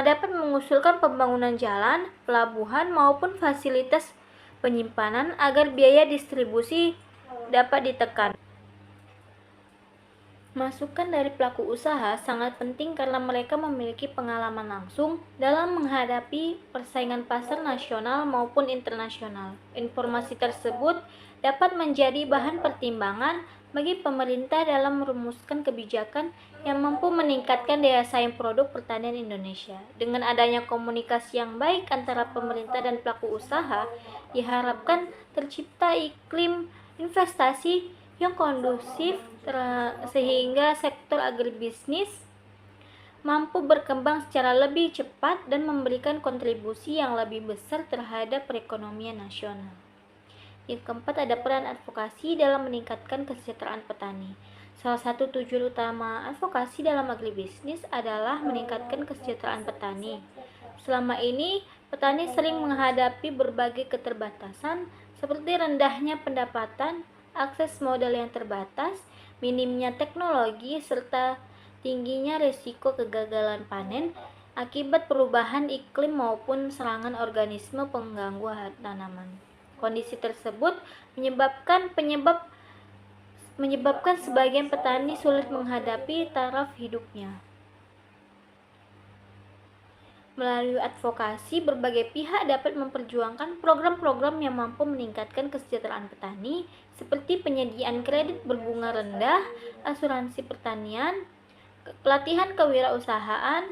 dapat mengusulkan pembangunan jalan, pelabuhan, maupun fasilitas penyimpanan agar biaya distribusi dapat ditekan. Masukan dari pelaku usaha sangat penting karena mereka memiliki pengalaman langsung dalam menghadapi persaingan pasar nasional maupun internasional. Informasi tersebut dapat menjadi bahan pertimbangan bagi pemerintah dalam merumuskan kebijakan yang mampu meningkatkan daya saing produk pertanian Indonesia. Dengan adanya komunikasi yang baik antara pemerintah dan pelaku usaha, diharapkan tercipta iklim investasi yang kondusif sehingga sektor agribisnis mampu berkembang secara lebih cepat dan memberikan kontribusi yang lebih besar terhadap perekonomian nasional. Yang keempat, ada peran advokasi dalam meningkatkan kesejahteraan petani. Salah satu tujuan utama advokasi dalam agribisnis adalah meningkatkan kesejahteraan petani. Selama ini, petani sering menghadapi berbagai keterbatasan seperti rendahnya pendapatan, akses modal yang terbatas, minimnya teknologi, serta tingginya risiko kegagalan panen akibat perubahan iklim maupun serangan organisme pengganggu tanaman. Kondisi tersebut menyebabkan sebagian petani sulit menghadapi taraf hidupnya. Melalui advokasi, berbagai pihak dapat memperjuangkan program-program yang mampu meningkatkan kesejahteraan petani, seperti penyediaan kredit berbunga rendah, asuransi pertanian, pelatihan kewirausahaan,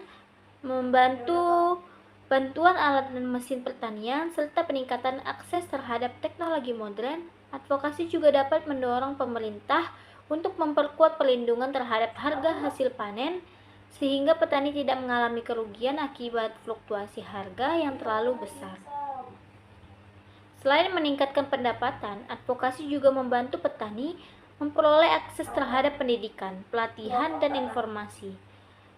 bantuan alat dan mesin pertanian, serta peningkatan akses terhadap teknologi modern. Advokasi juga dapat mendorong pemerintah untuk memperkuat perlindungan terhadap harga hasil panen, sehingga petani tidak mengalami kerugian akibat fluktuasi harga yang terlalu besar. Selain meningkatkan pendapatan, advokasi juga membantu petani memperoleh akses terhadap pendidikan, pelatihan, dan informasi.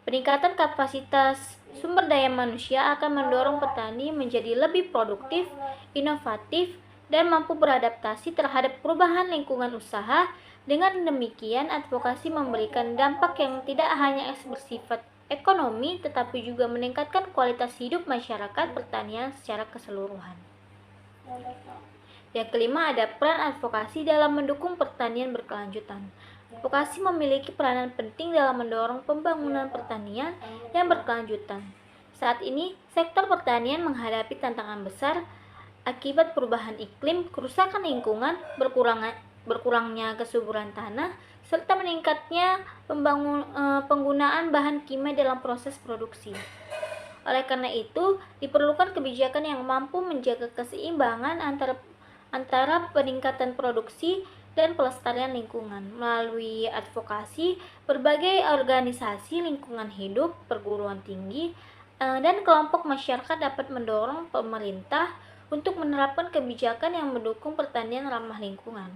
Peningkatan kapasitas sumber daya manusia akan mendorong petani menjadi lebih produktif, inovatif, dan mampu beradaptasi terhadap perubahan lingkungan usaha. Dengan demikian, advokasi memberikan dampak yang tidak hanya bersifat ekonomi, tetapi juga meningkatkan kualitas hidup masyarakat pertanian secara keseluruhan. Yang kelima, ada peran advokasi dalam mendukung pertanian berkelanjutan. Advokasi memiliki peranan penting dalam mendorong pembangunan pertanian yang berkelanjutan. Saat ini, sektor pertanian menghadapi tantangan besar akibat perubahan iklim, kerusakan lingkungan, berkurangnya kesuburan tanah, serta meningkatnya penggunaan bahan kimia dalam proses produksi. Oleh karena itu, diperlukan kebijakan yang mampu menjaga keseimbangan antara peningkatan produksi dan pelestarian lingkungan. Melalui advokasi, berbagai organisasi lingkungan hidup, perguruan tinggi, dan kelompok masyarakat dapat mendorong pemerintah untuk menerapkan kebijakan yang mendukung pertanian ramah lingkungan.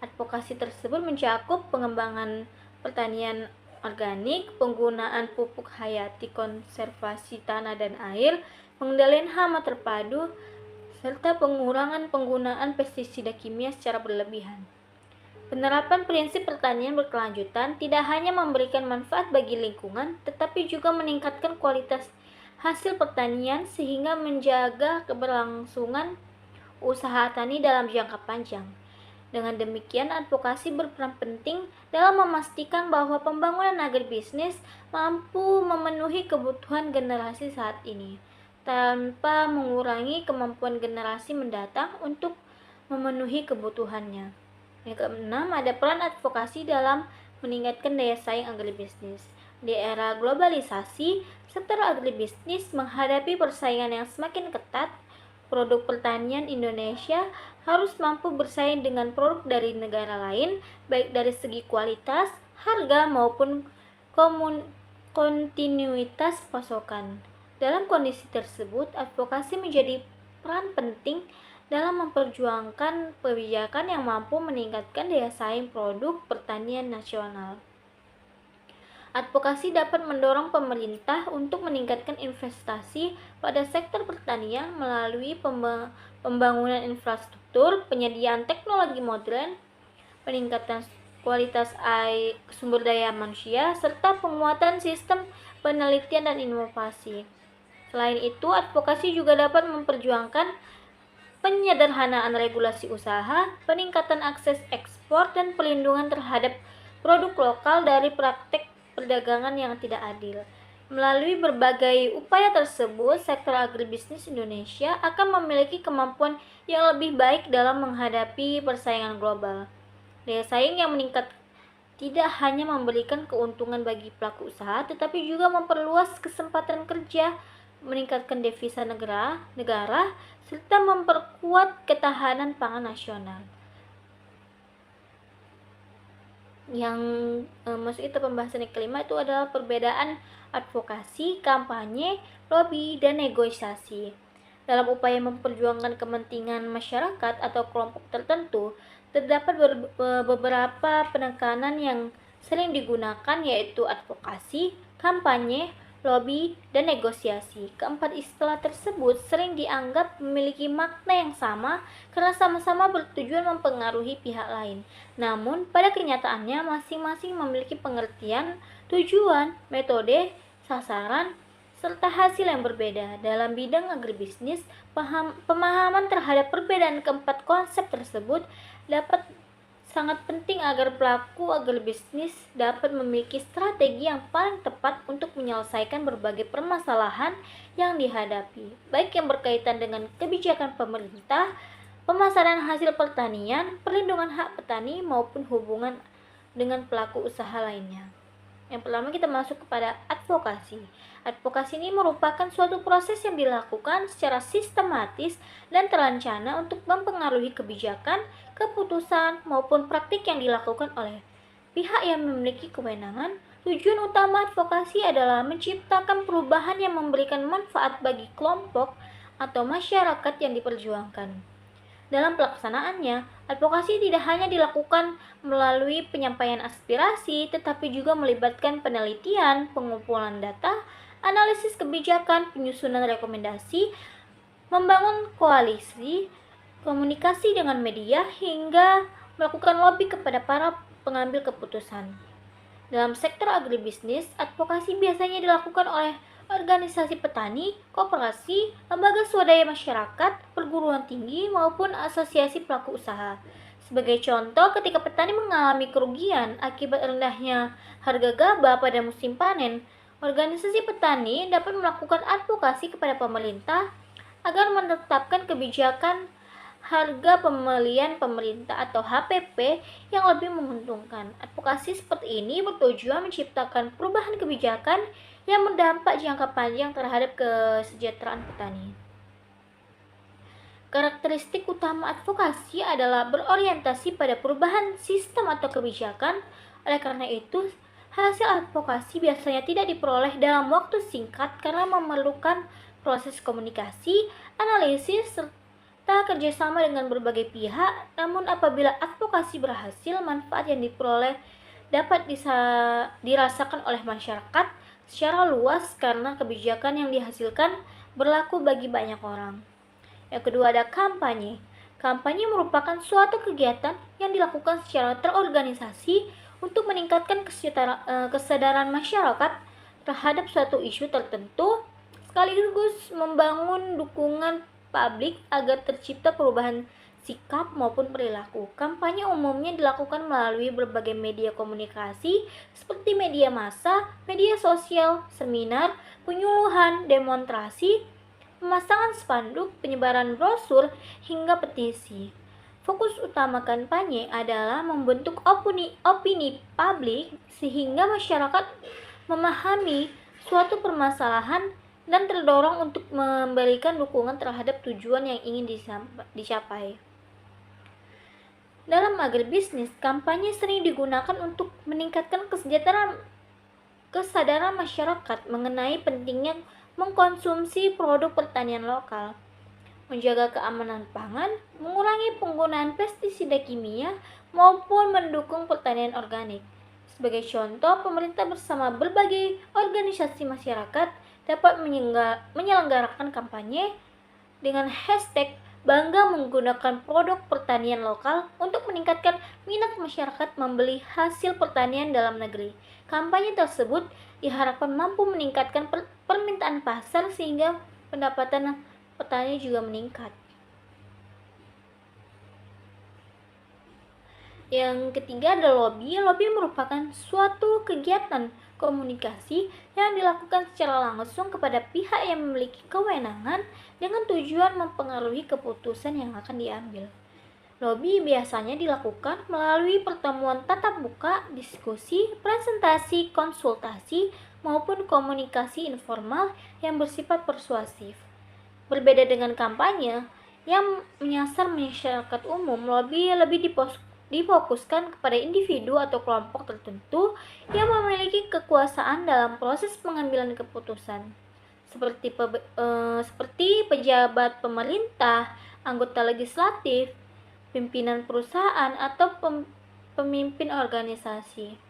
Advokasi tersebut mencakup pengembangan pertanian organik, penggunaan pupuk hayati, konservasi tanah dan air, pengendalian hama terpadu, serta pengurangan penggunaan pestisida kimia secara berlebihan. Penerapan prinsip pertanian berkelanjutan tidak hanya memberikan manfaat bagi lingkungan, tetapi juga meningkatkan kualitas hasil pertanian sehingga menjaga keberlangsungan usaha tani dalam jangka panjang. Dengan demikian, advokasi berperan penting dalam memastikan bahwa pembangunan agribisnis mampu memenuhi kebutuhan generasi saat ini, tanpa mengurangi kemampuan generasi mendatang untuk memenuhi kebutuhannya. Yang keenam, ada peran advokasi dalam meningkatkan daya saing agribisnis. Di era globalisasi, sektor agribisnis menghadapi persaingan yang semakin ketat. Produk pertanian Indonesia harus mampu bersaing dengan produk dari negara lain, baik dari segi kualitas, harga, maupun kontinuitas pasokan. Dalam kondisi tersebut, advokasi menjadi peran penting dalam memperjuangkan kebijakan yang mampu meningkatkan daya saing produk pertanian nasional. Advokasi dapat mendorong pemerintah untuk meningkatkan investasi pada sektor pertanian melalui pembangunan infrastruktur, penyediaan teknologi modern, peningkatan kualitas sumber daya manusia, serta penguatan sistem penelitian dan inovasi. Selain itu, advokasi juga dapat memperjuangkan penyederhanaan regulasi usaha, peningkatan akses ekspor, dan perlindungan terhadap produk lokal dari praktek perdagangan yang tidak adil. Melalui berbagai upaya tersebut, sektor agribisnis Indonesia akan memiliki kemampuan yang lebih baik dalam menghadapi persaingan global. Daya saing yang meningkat tidak hanya memberikan keuntungan bagi pelaku usaha, tetapi juga memperluas kesempatan kerja, meningkatkan devisa negara, serta memperkuat ketahanan pangan nasional. Yang masuk itu pembahasan yang kelima itu adalah perbedaan advokasi, kampanye, lobby, dan negosiasi. Dalam upaya memperjuangkan kepentingan masyarakat atau kelompok tertentu, terdapat beberapa penekanan yang sering digunakan, yaitu advokasi, kampanye, lobby, dan negosiasi. Keempat istilah tersebut sering dianggap memiliki makna yang sama karena sama-sama bertujuan mempengaruhi pihak lain. Namun, pada kenyataannya masing-masing memiliki pengertian, tujuan, metode, sasaran, serta hasil yang berbeda. Dalam bidang agribisnis, pemahaman terhadap perbedaan keempat konsep tersebut dapat sangat penting agar pelaku agribisnis dapat memiliki strategi yang paling tepat untuk menyelesaikan berbagai permasalahan yang dihadapi, baik yang berkaitan dengan kebijakan pemerintah, pemasaran hasil pertanian, perlindungan hak petani, maupun hubungan dengan pelaku usaha lainnya. Yang pertama kita masuk kepada advokasi. Advokasi ini merupakan suatu proses yang dilakukan secara sistematis dan terencana untuk mempengaruhi kebijakan, keputusan, maupun praktik yang dilakukan oleh pihak yang memiliki kewenangan. Tujuan utama advokasi adalah menciptakan perubahan yang memberikan manfaat bagi kelompok atau masyarakat yang diperjuangkan. Dalam pelaksanaannya, advokasi tidak hanya dilakukan melalui penyampaian aspirasi, tetapi juga melibatkan penelitian, pengumpulan data, analisis kebijakan, penyusunan rekomendasi, membangun koalisi, komunikasi dengan media, hingga melakukan lobby kepada para pengambil keputusan. Dalam sektor agribisnis, advokasi biasanya dilakukan oleh organisasi petani, koperasi, lembaga swadaya masyarakat, perguruan tinggi, maupun asosiasi pelaku usaha. Sebagai contoh, ketika petani mengalami kerugian akibat rendahnya harga gabah pada musim panen, organisasi petani dapat melakukan advokasi kepada pemerintah agar menetapkan kebijakan harga pembelian pemerintah atau HPP yang lebih menguntungkan. Advokasi seperti ini bertujuan menciptakan perubahan kebijakan yang berdampak jangka panjang terhadap kesejahteraan petani. Karakteristik utama advokasi adalah berorientasi pada perubahan sistem atau kebijakan. Oleh karena itu, hasil advokasi biasanya tidak diperoleh dalam waktu singkat karena memerlukan proses komunikasi, analisis, serta kerjasama dengan berbagai pihak. Namun apabila advokasi berhasil, manfaat yang diperoleh dapat dirasakan oleh masyarakat secara luas karena kebijakan yang dihasilkan berlaku bagi banyak orang. Yang kedua ada kampanye. Kampanye merupakan suatu kegiatan yang dilakukan secara terorganisasi untuk meningkatkan kesadaran masyarakat terhadap suatu isu tertentu, sekaligus membangun dukungan publik agar tercipta perubahan sikap maupun perilaku. Kampanye umumnya dilakukan melalui berbagai media komunikasi seperti media massa, media sosial, seminar, penyuluhan, demonstrasi, pemasangan spanduk, penyebaran brosur, hingga petisi. Fokus utama kampanye adalah membentuk opini publik sehingga masyarakat memahami suatu permasalahan dan terdorong untuk memberikan dukungan terhadap tujuan yang ingin dicapai. Dalam agribisnis, kampanye sering digunakan untuk meningkatkan kesadaran masyarakat mengenai pentingnya mengkonsumsi produk pertanian lokal, menjaga keamanan pangan, mengurangi penggunaan pestisida kimia, maupun mendukung pertanian organik. Sebagai contoh, pemerintah bersama berbagai organisasi masyarakat dapat menyelenggarakan kampanye dengan hashtag bangga menggunakan produk pertanian lokal untuk meningkatkan minat masyarakat membeli hasil pertanian dalam negeri. Kampanye tersebut diharapkan mampu meningkatkan permintaan pasar sehingga pendapatan petani juga meningkat. Yang ketiga ada lobby. Lobby merupakan suatu kegiatan komunikasi yang dilakukan secara langsung kepada pihak yang memiliki kewenangan dengan tujuan mempengaruhi keputusan yang akan diambil. Lobby biasanya dilakukan melalui pertemuan tatap muka, diskusi, presentasi, konsultasi, maupun komunikasi informal yang bersifat persuasif. Berbeda dengan kampanye yang menyasar masyarakat umum, lobby lebih difokuskan kepada individu atau kelompok tertentu yang memiliki kekuasaan dalam proses pengambilan keputusan, seperti pejabat pemerintah, anggota legislatif, pimpinan perusahaan, atau pemimpin organisasi.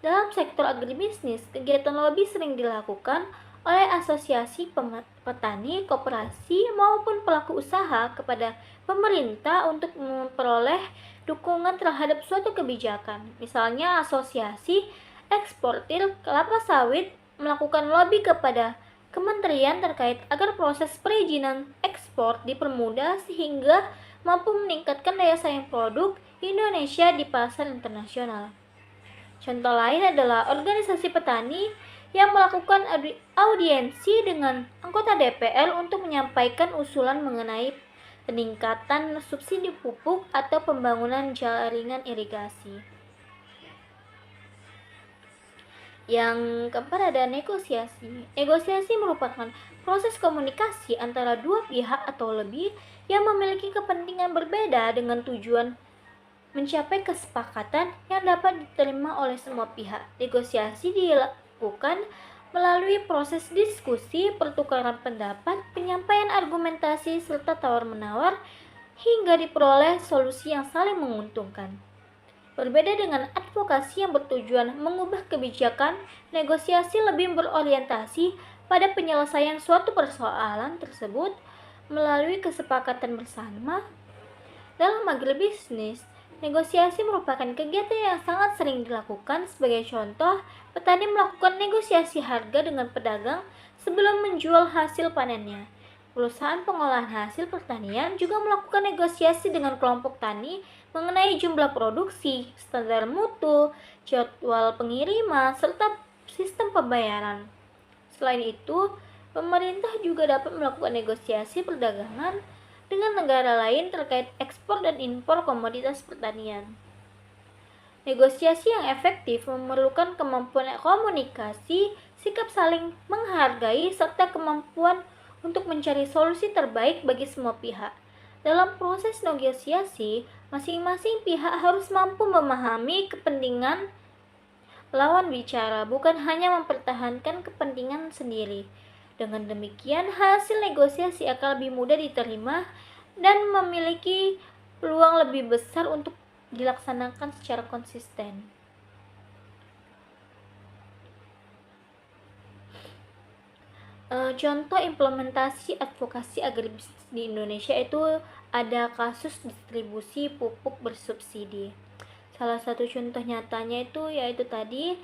Dalam sektor agribisnis, kegiatan lobby sering dilakukan oleh asosiasi petani, koperasi, maupun pelaku usaha kepada pemerintah untuk memperoleh dukungan terhadap suatu kebijakan. Misalnya, asosiasi eksportir kelapa sawit melakukan lobby kepada kementerian terkait agar proses perizinan ekspor dipermudah sehingga mampu meningkatkan daya saing produk Indonesia di pasar internasional. Contoh lain adalah organisasi petani yang melakukan audiensi dengan anggota DPR untuk menyampaikan usulan mengenai peningkatan subsidi pupuk atau pembangunan jaringan irigasi. Yang keempat ada negosiasi. Negosiasi merupakan proses komunikasi antara dua pihak atau lebih yang memiliki kepentingan berbeda dengan tujuan mencapai kesepakatan yang dapat diterima oleh semua pihak. Negosiasi dilakukan melalui proses diskusi, pertukaran pendapat, penyampaian argumentasi, serta tawar-menawar hingga diperoleh solusi yang saling menguntungkan. Berbeda dengan advokasi yang bertujuan mengubah kebijakan, negosiasi lebih berorientasi pada penyelesaian suatu persoalan tersebut melalui kesepakatan bersama. Dalam agribisnis, negosiasi merupakan kegiatan yang sangat sering dilakukan. Sebagai contoh, petani melakukan negosiasi harga dengan pedagang sebelum menjual hasil panennya. Perusahaan pengolahan hasil pertanian juga melakukan negosiasi dengan kelompok tani mengenai jumlah produksi, standar mutu, jadwal pengiriman, serta sistem pembayaran. Selain itu, pemerintah juga dapat melakukan negosiasi perdagangan dengan negara lain terkait ekspor dan impor komoditas pertanian. Negosiasi yang efektif memerlukan kemampuan komunikasi, sikap saling menghargai, serta kemampuan untuk mencari solusi terbaik bagi semua pihak. Dalam proses negosiasi, masing-masing pihak harus mampu memahami kepentingan lawan bicara, bukan hanya mempertahankan kepentingan sendiri. Dengan demikian, hasil negosiasi akan lebih mudah diterima dan memiliki peluang lebih besar untuk dilaksanakan secara konsisten. Contoh implementasi advokasi agribisnis di Indonesia itu ada kasus distribusi pupuk bersubsidi. Salah satu contoh nyatanya itu yaitu tadi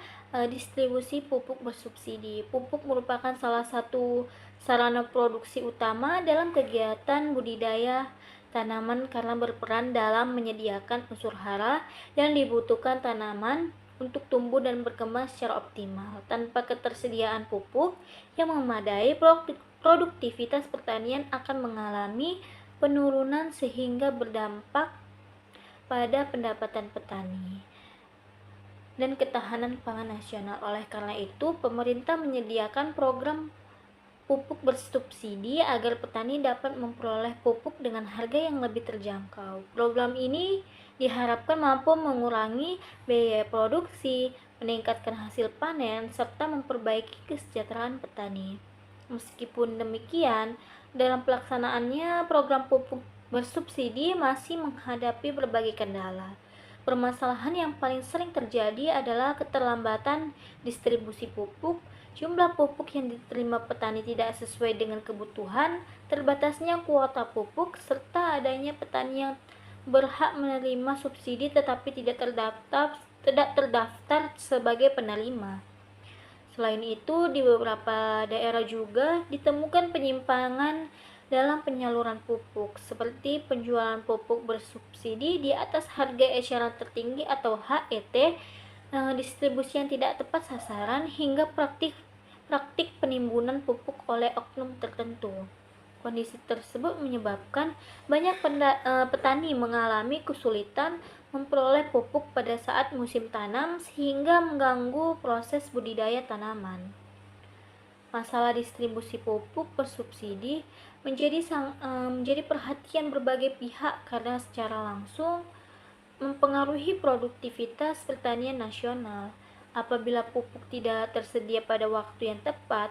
distribusi pupuk bersubsidi. Pupuk merupakan salah satu sarana produksi utama dalam kegiatan budidaya tanaman karena berperan dalam menyediakan unsur hara yang dibutuhkan tanaman untuk tumbuh dan berkembang secara optimal. Tanpa ketersediaan pupuk yang memadai, produktivitas pertanian akan mengalami penurunan sehingga berdampak pada pendapatan petani dan ketahanan pangan nasional. Oleh karena itu, pemerintah menyediakan program pupuk bersubsidi agar petani dapat memperoleh pupuk dengan harga yang lebih terjangkau. Program ini diharapkan mampu mengurangi biaya produksi, meningkatkan hasil panen, serta memperbaiki kesejahteraan petani. Meskipun demikian, dalam pelaksanaannya program pupuk bersubsidi masih menghadapi berbagai kendala. Permasalahan yang paling sering terjadi adalah keterlambatan distribusi pupuk, jumlah pupuk yang diterima petani tidak sesuai dengan kebutuhan, terbatasnya kuota pupuk, serta adanya petani yang berhak menerima subsidi tetapi tidak terdaftar sebagai penerima. Selain itu, di beberapa daerah juga ditemukan penyimpangan dalam penyaluran pupuk, seperti penjualan pupuk bersubsidi di atas harga eceran tertinggi atau HET, distribusi yang tidak tepat sasaran, hingga praktik penimbunan pupuk oleh oknum tertentu. Kondisi tersebut menyebabkan banyak petani mengalami kesulitan memperoleh pupuk pada saat musim tanam, sehingga mengganggu proses budidaya tanaman. Masalah distribusi pupuk bersubsidi menjadi perhatian berbagai pihak karena secara langsung mempengaruhi produktivitas pertanian nasional. Apabila pupuk tidak tersedia pada waktu yang tepat,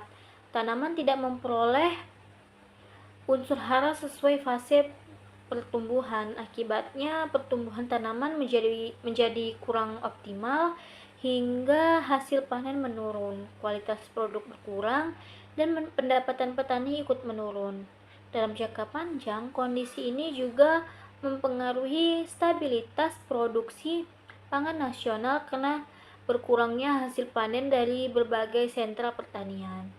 tanaman tidak memperoleh unsur hara sesuai fase pertumbuhan. Akibatnya pertumbuhan tanaman menjadi kurang optimal hingga hasil panen menurun, kualitas produk berkurang, dan pendapatan petani ikut menurun. Dalam jangka panjang, kondisi ini juga mempengaruhi stabilitas produksi pangan nasional karena berkurangnya hasil panen dari berbagai sentra pertanian.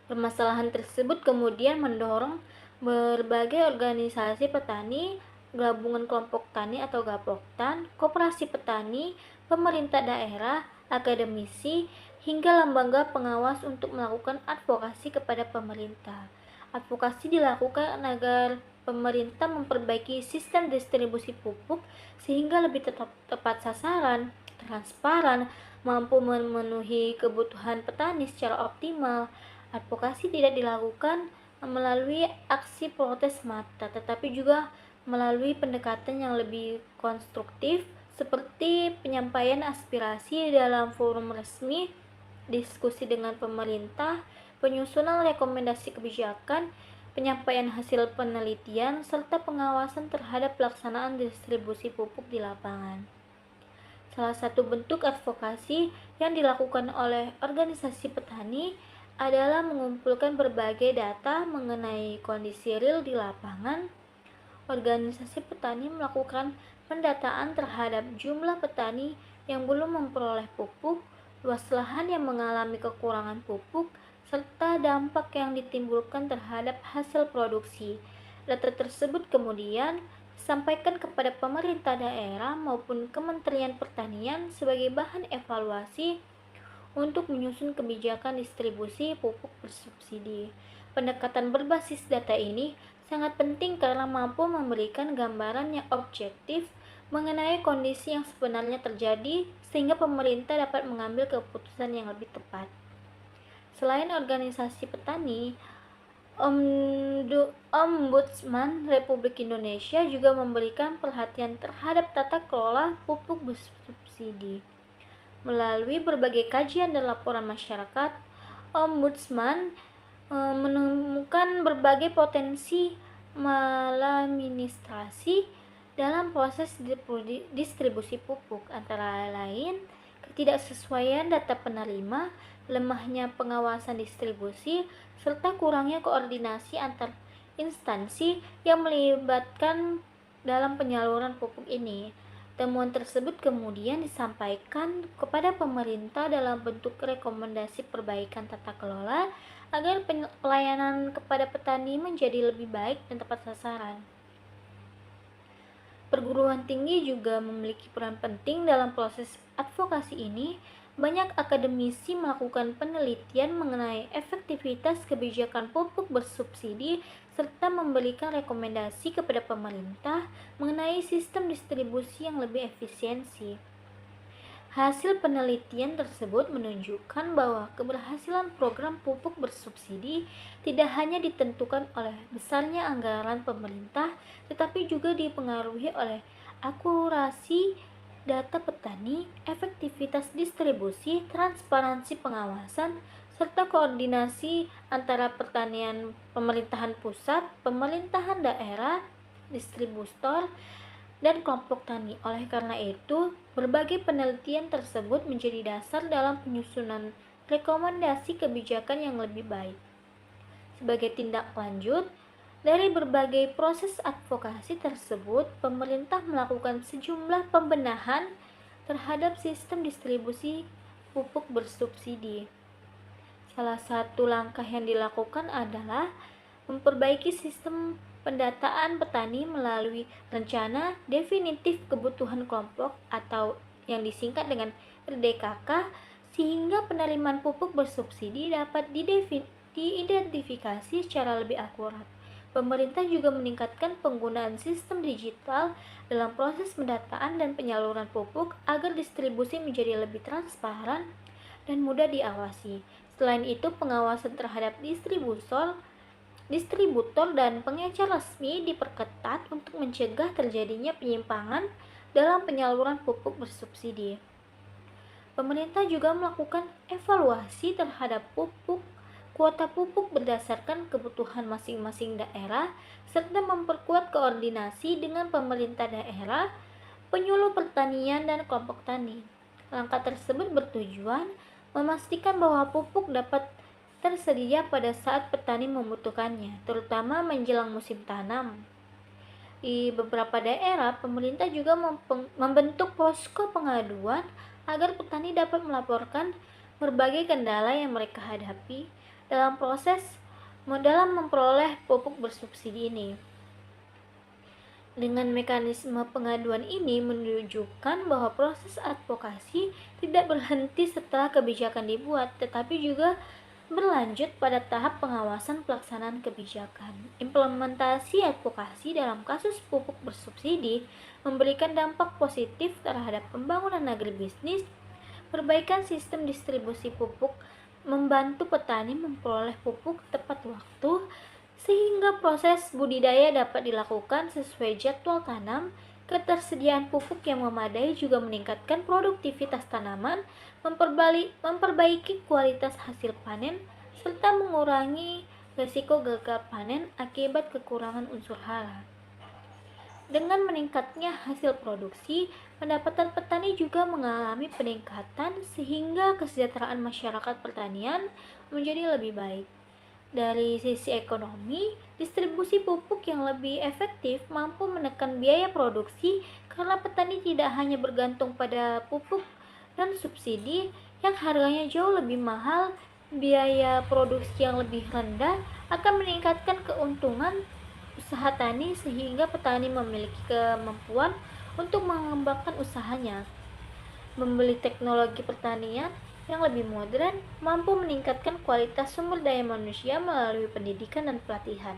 Permasalahan tersebut kemudian mendorong berbagai organisasi petani, gabungan kelompok tani atau Gapoktan, koperasi petani, pemerintah daerah, akademisi, hingga lembaga pengawas untuk melakukan advokasi kepada pemerintah. Advokasi dilakukan agar pemerintah memperbaiki sistem distribusi pupuk sehingga lebih tepat sasaran, transparan, mampu memenuhi kebutuhan petani secara optimal. Advokasi tidak dilakukan melalui aksi protes mata, tetapi juga melalui pendekatan yang lebih konstruktif, seperti penyampaian aspirasi dalam forum resmi, diskusi dengan pemerintah, penyusunan rekomendasi kebijakan, penyampaian hasil penelitian, serta pengawasan terhadap pelaksanaan distribusi pupuk di lapangan. Salah satu bentuk advokasi yang dilakukan oleh organisasi petani adalah mengumpulkan berbagai data mengenai kondisi real di lapangan. Organisasi petani melakukan pendataan terhadap jumlah petani yang belum memperoleh pupuk, luas lahan yang mengalami kekurangan pupuk, serta dampak yang ditimbulkan terhadap hasil produksi. Data tersebut kemudian disampaikan kepada pemerintah daerah maupun Kementerian Pertanian sebagai bahan evaluasi untuk menyusun kebijakan distribusi pupuk bersubsidi. Pendekatan berbasis data ini sangat penting karena mampu memberikan gambaran yang objektif mengenai kondisi yang sebenarnya terjadi, sehingga pemerintah dapat mengambil keputusan yang lebih tepat. Selain organisasi petani, Ombudsman Republik Indonesia juga memberikan perhatian terhadap tata kelola pupuk bersubsidi. Melalui berbagai kajian dan laporan masyarakat, Ombudsman menemukan berbagai potensi maladministrasi dalam proses distribusi pupuk, antara lain ketidaksesuaian data penerima, lemahnya pengawasan distribusi, serta kurangnya koordinasi antar instansi yang melibatkan dalam penyaluran pupuk ini. Temuan tersebut kemudian disampaikan kepada pemerintah dalam bentuk rekomendasi perbaikan tata kelola agar pelayanan kepada petani menjadi lebih baik dan tepat sasaran. Perguruan tinggi juga memiliki peran penting dalam proses advokasi ini. Banyak akademisi melakukan penelitian mengenai efektivitas kebijakan pupuk bersubsidi serta memberikan rekomendasi kepada pemerintah mengenai sistem distribusi yang lebih efisiensi. Hasil penelitian tersebut menunjukkan bahwa keberhasilan program pupuk bersubsidi tidak hanya ditentukan oleh besarnya anggaran pemerintah, tetapi juga dipengaruhi oleh akurasi data petani, efektivitas distribusi, transparansi pengawasan, serta koordinasi antara pemerintahan pusat, pemerintahan daerah, distributor, dan kelompok tani. Oleh karena itu, berbagai penelitian tersebut menjadi dasar dalam penyusunan rekomendasi kebijakan yang lebih baik. Sebagai tindak lanjut dari berbagai proses advokasi tersebut, pemerintah melakukan sejumlah pembenahan terhadap sistem distribusi pupuk bersubsidi. Salah satu langkah yang dilakukan adalah memperbaiki sistem pendataan petani melalui rencana definitif kebutuhan kelompok atau yang disingkat dengan RDKK, sehingga penerimaan pupuk bersubsidi dapat diidentifikasi secara lebih akurat. Pemerintah juga meningkatkan penggunaan sistem digital dalam proses pendataan dan penyaluran pupuk agar distribusi menjadi lebih transparan dan mudah diawasi. Selain itu, pengawasan terhadap distributor dan pengecer resmi diperketat untuk mencegah terjadinya penyimpangan dalam penyaluran pupuk bersubsidi. Pemerintah juga melakukan evaluasi terhadap kuota pupuk berdasarkan kebutuhan masing-masing daerah, serta memperkuat koordinasi dengan pemerintah daerah, penyuluh pertanian, dan kelompok tani. Langkah tersebut bertujuan memastikan bahwa pupuk dapat tersedia pada saat petani membutuhkannya, terutama menjelang musim tanam. Di beberapa daerah, pemerintah juga membentuk posko pengaduan agar petani dapat melaporkan berbagai kendala yang mereka hadapi dalam memperoleh pupuk bersubsidi ini. Dengan mekanisme pengaduan ini menunjukkan bahwa proses advokasi tidak berhenti setelah kebijakan dibuat, tetapi juga berlanjut pada tahap pengawasan pelaksanaan kebijakan. Implementasi advokasi dalam kasus pupuk bersubsidi memberikan dampak positif terhadap pembangunan agribisnis, perbaikan sistem distribusi pupuk, membantu petani memperoleh pupuk tepat waktu, sehingga proses budidaya dapat dilakukan sesuai jadwal tanam. Ketersediaan pupuk yang memadai juga meningkatkan produktivitas tanaman, memperbaiki kualitas hasil panen, serta mengurangi risiko gagal panen akibat kekurangan unsur hara. Dengan meningkatnya hasil produksi, pendapatan petani juga mengalami peningkatan sehingga kesejahteraan masyarakat pertanian menjadi lebih baik. Dari sisi ekonomi, distribusi pupuk yang lebih efektif mampu menekan biaya produksi karena petani tidak hanya bergantung pada pupuk dan subsidi yang harganya jauh lebih mahal. Biaya produksi yang lebih rendah akan meningkatkan keuntungan usaha tani sehingga petani memiliki kemampuan untuk mengembangkan usahanya. Membeli teknologi pertanian yang lebih modern mampu meningkatkan kualitas sumber daya manusia melalui pendidikan dan pelatihan.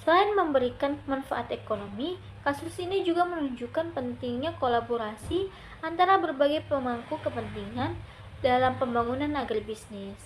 Selain memberikan manfaat ekonomi, kasus ini juga menunjukkan pentingnya kolaborasi antara berbagai pemangku kepentingan dalam pembangunan agribisnis.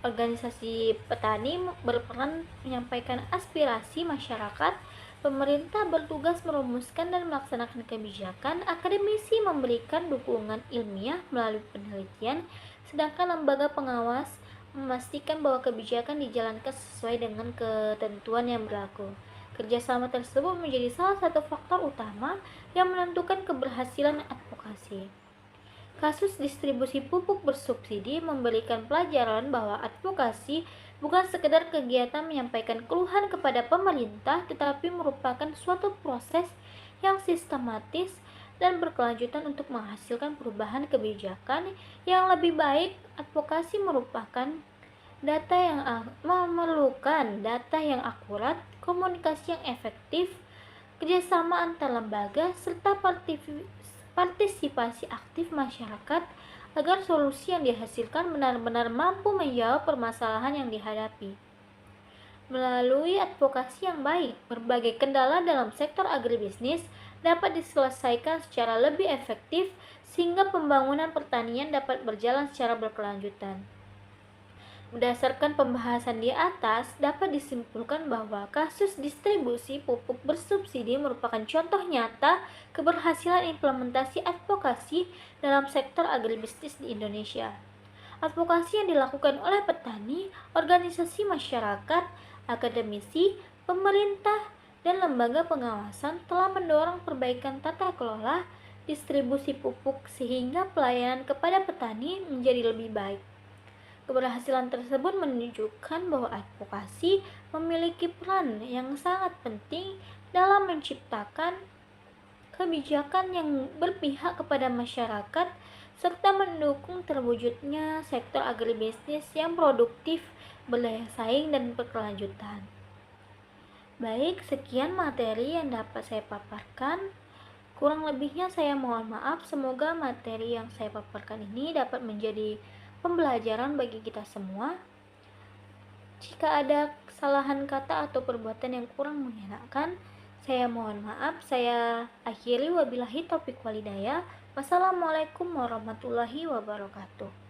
Organisasi petani berperan menyampaikan aspirasi masyarakat, pemerintah bertugas merumuskan dan melaksanakan kebijakan, akademisi memberikan dukungan ilmiah melalui penelitian, sedangkan lembaga pengawas memastikan bahwa kebijakan dijalankan sesuai dengan ketentuan yang berlaku. Kerjasama tersebut menjadi salah satu faktor utama yang menentukan keberhasilan advokasi. Kasus distribusi pupuk bersubsidi memberikan pelajaran bahwa advokasi bukan sekedar kegiatan menyampaikan keluhan kepada pemerintah, tetapi merupakan suatu proses yang sistematis dan berkelanjutan untuk menghasilkan perubahan kebijakan yang lebih baik. Advokasi memerlukan data yang akurat, komunikasi yang efektif, kerjasama antar lembaga, serta partisipasi aktif masyarakat agar solusi yang dihasilkan benar-benar mampu menjawab permasalahan yang dihadapi. Melalui advokasi yang baik, berbagai kendala dalam sektor agribisnis dapat diselesaikan secara lebih efektif sehingga pembangunan pertanian dapat berjalan secara berkelanjutan. Berdasarkan pembahasan di atas, dapat disimpulkan bahwa kasus distribusi pupuk bersubsidi merupakan contoh nyata keberhasilan implementasi advokasi dalam sektor agribisnis di Indonesia. Advokasi yang dilakukan oleh petani, organisasi masyarakat, akademisi, pemerintah, dan lembaga pengawasan telah mendorong perbaikan tata kelola distribusi pupuk sehingga pelayanan kepada petani menjadi lebih baik. Keberhasilan tersebut menunjukkan bahwa advokasi memiliki peran yang sangat penting dalam menciptakan kebijakan yang berpihak kepada masyarakat serta mendukung terwujudnya sektor agribisnis yang produktif berdaya saing, dan berkelanjutan. Baik, sekian materi yang dapat saya paparkan. Kurang lebihnya saya mohon maaf. Semoga materi yang saya paparkan ini dapat menjadi pembelajaran bagi kita semua. Jika ada kesalahan kata atau perbuatan yang kurang mengenakan, saya mohon maaf. Saya akhiri, wabillahi taufiq walhidayah. Wassalamualaikum warahmatullahi wabarakatuh.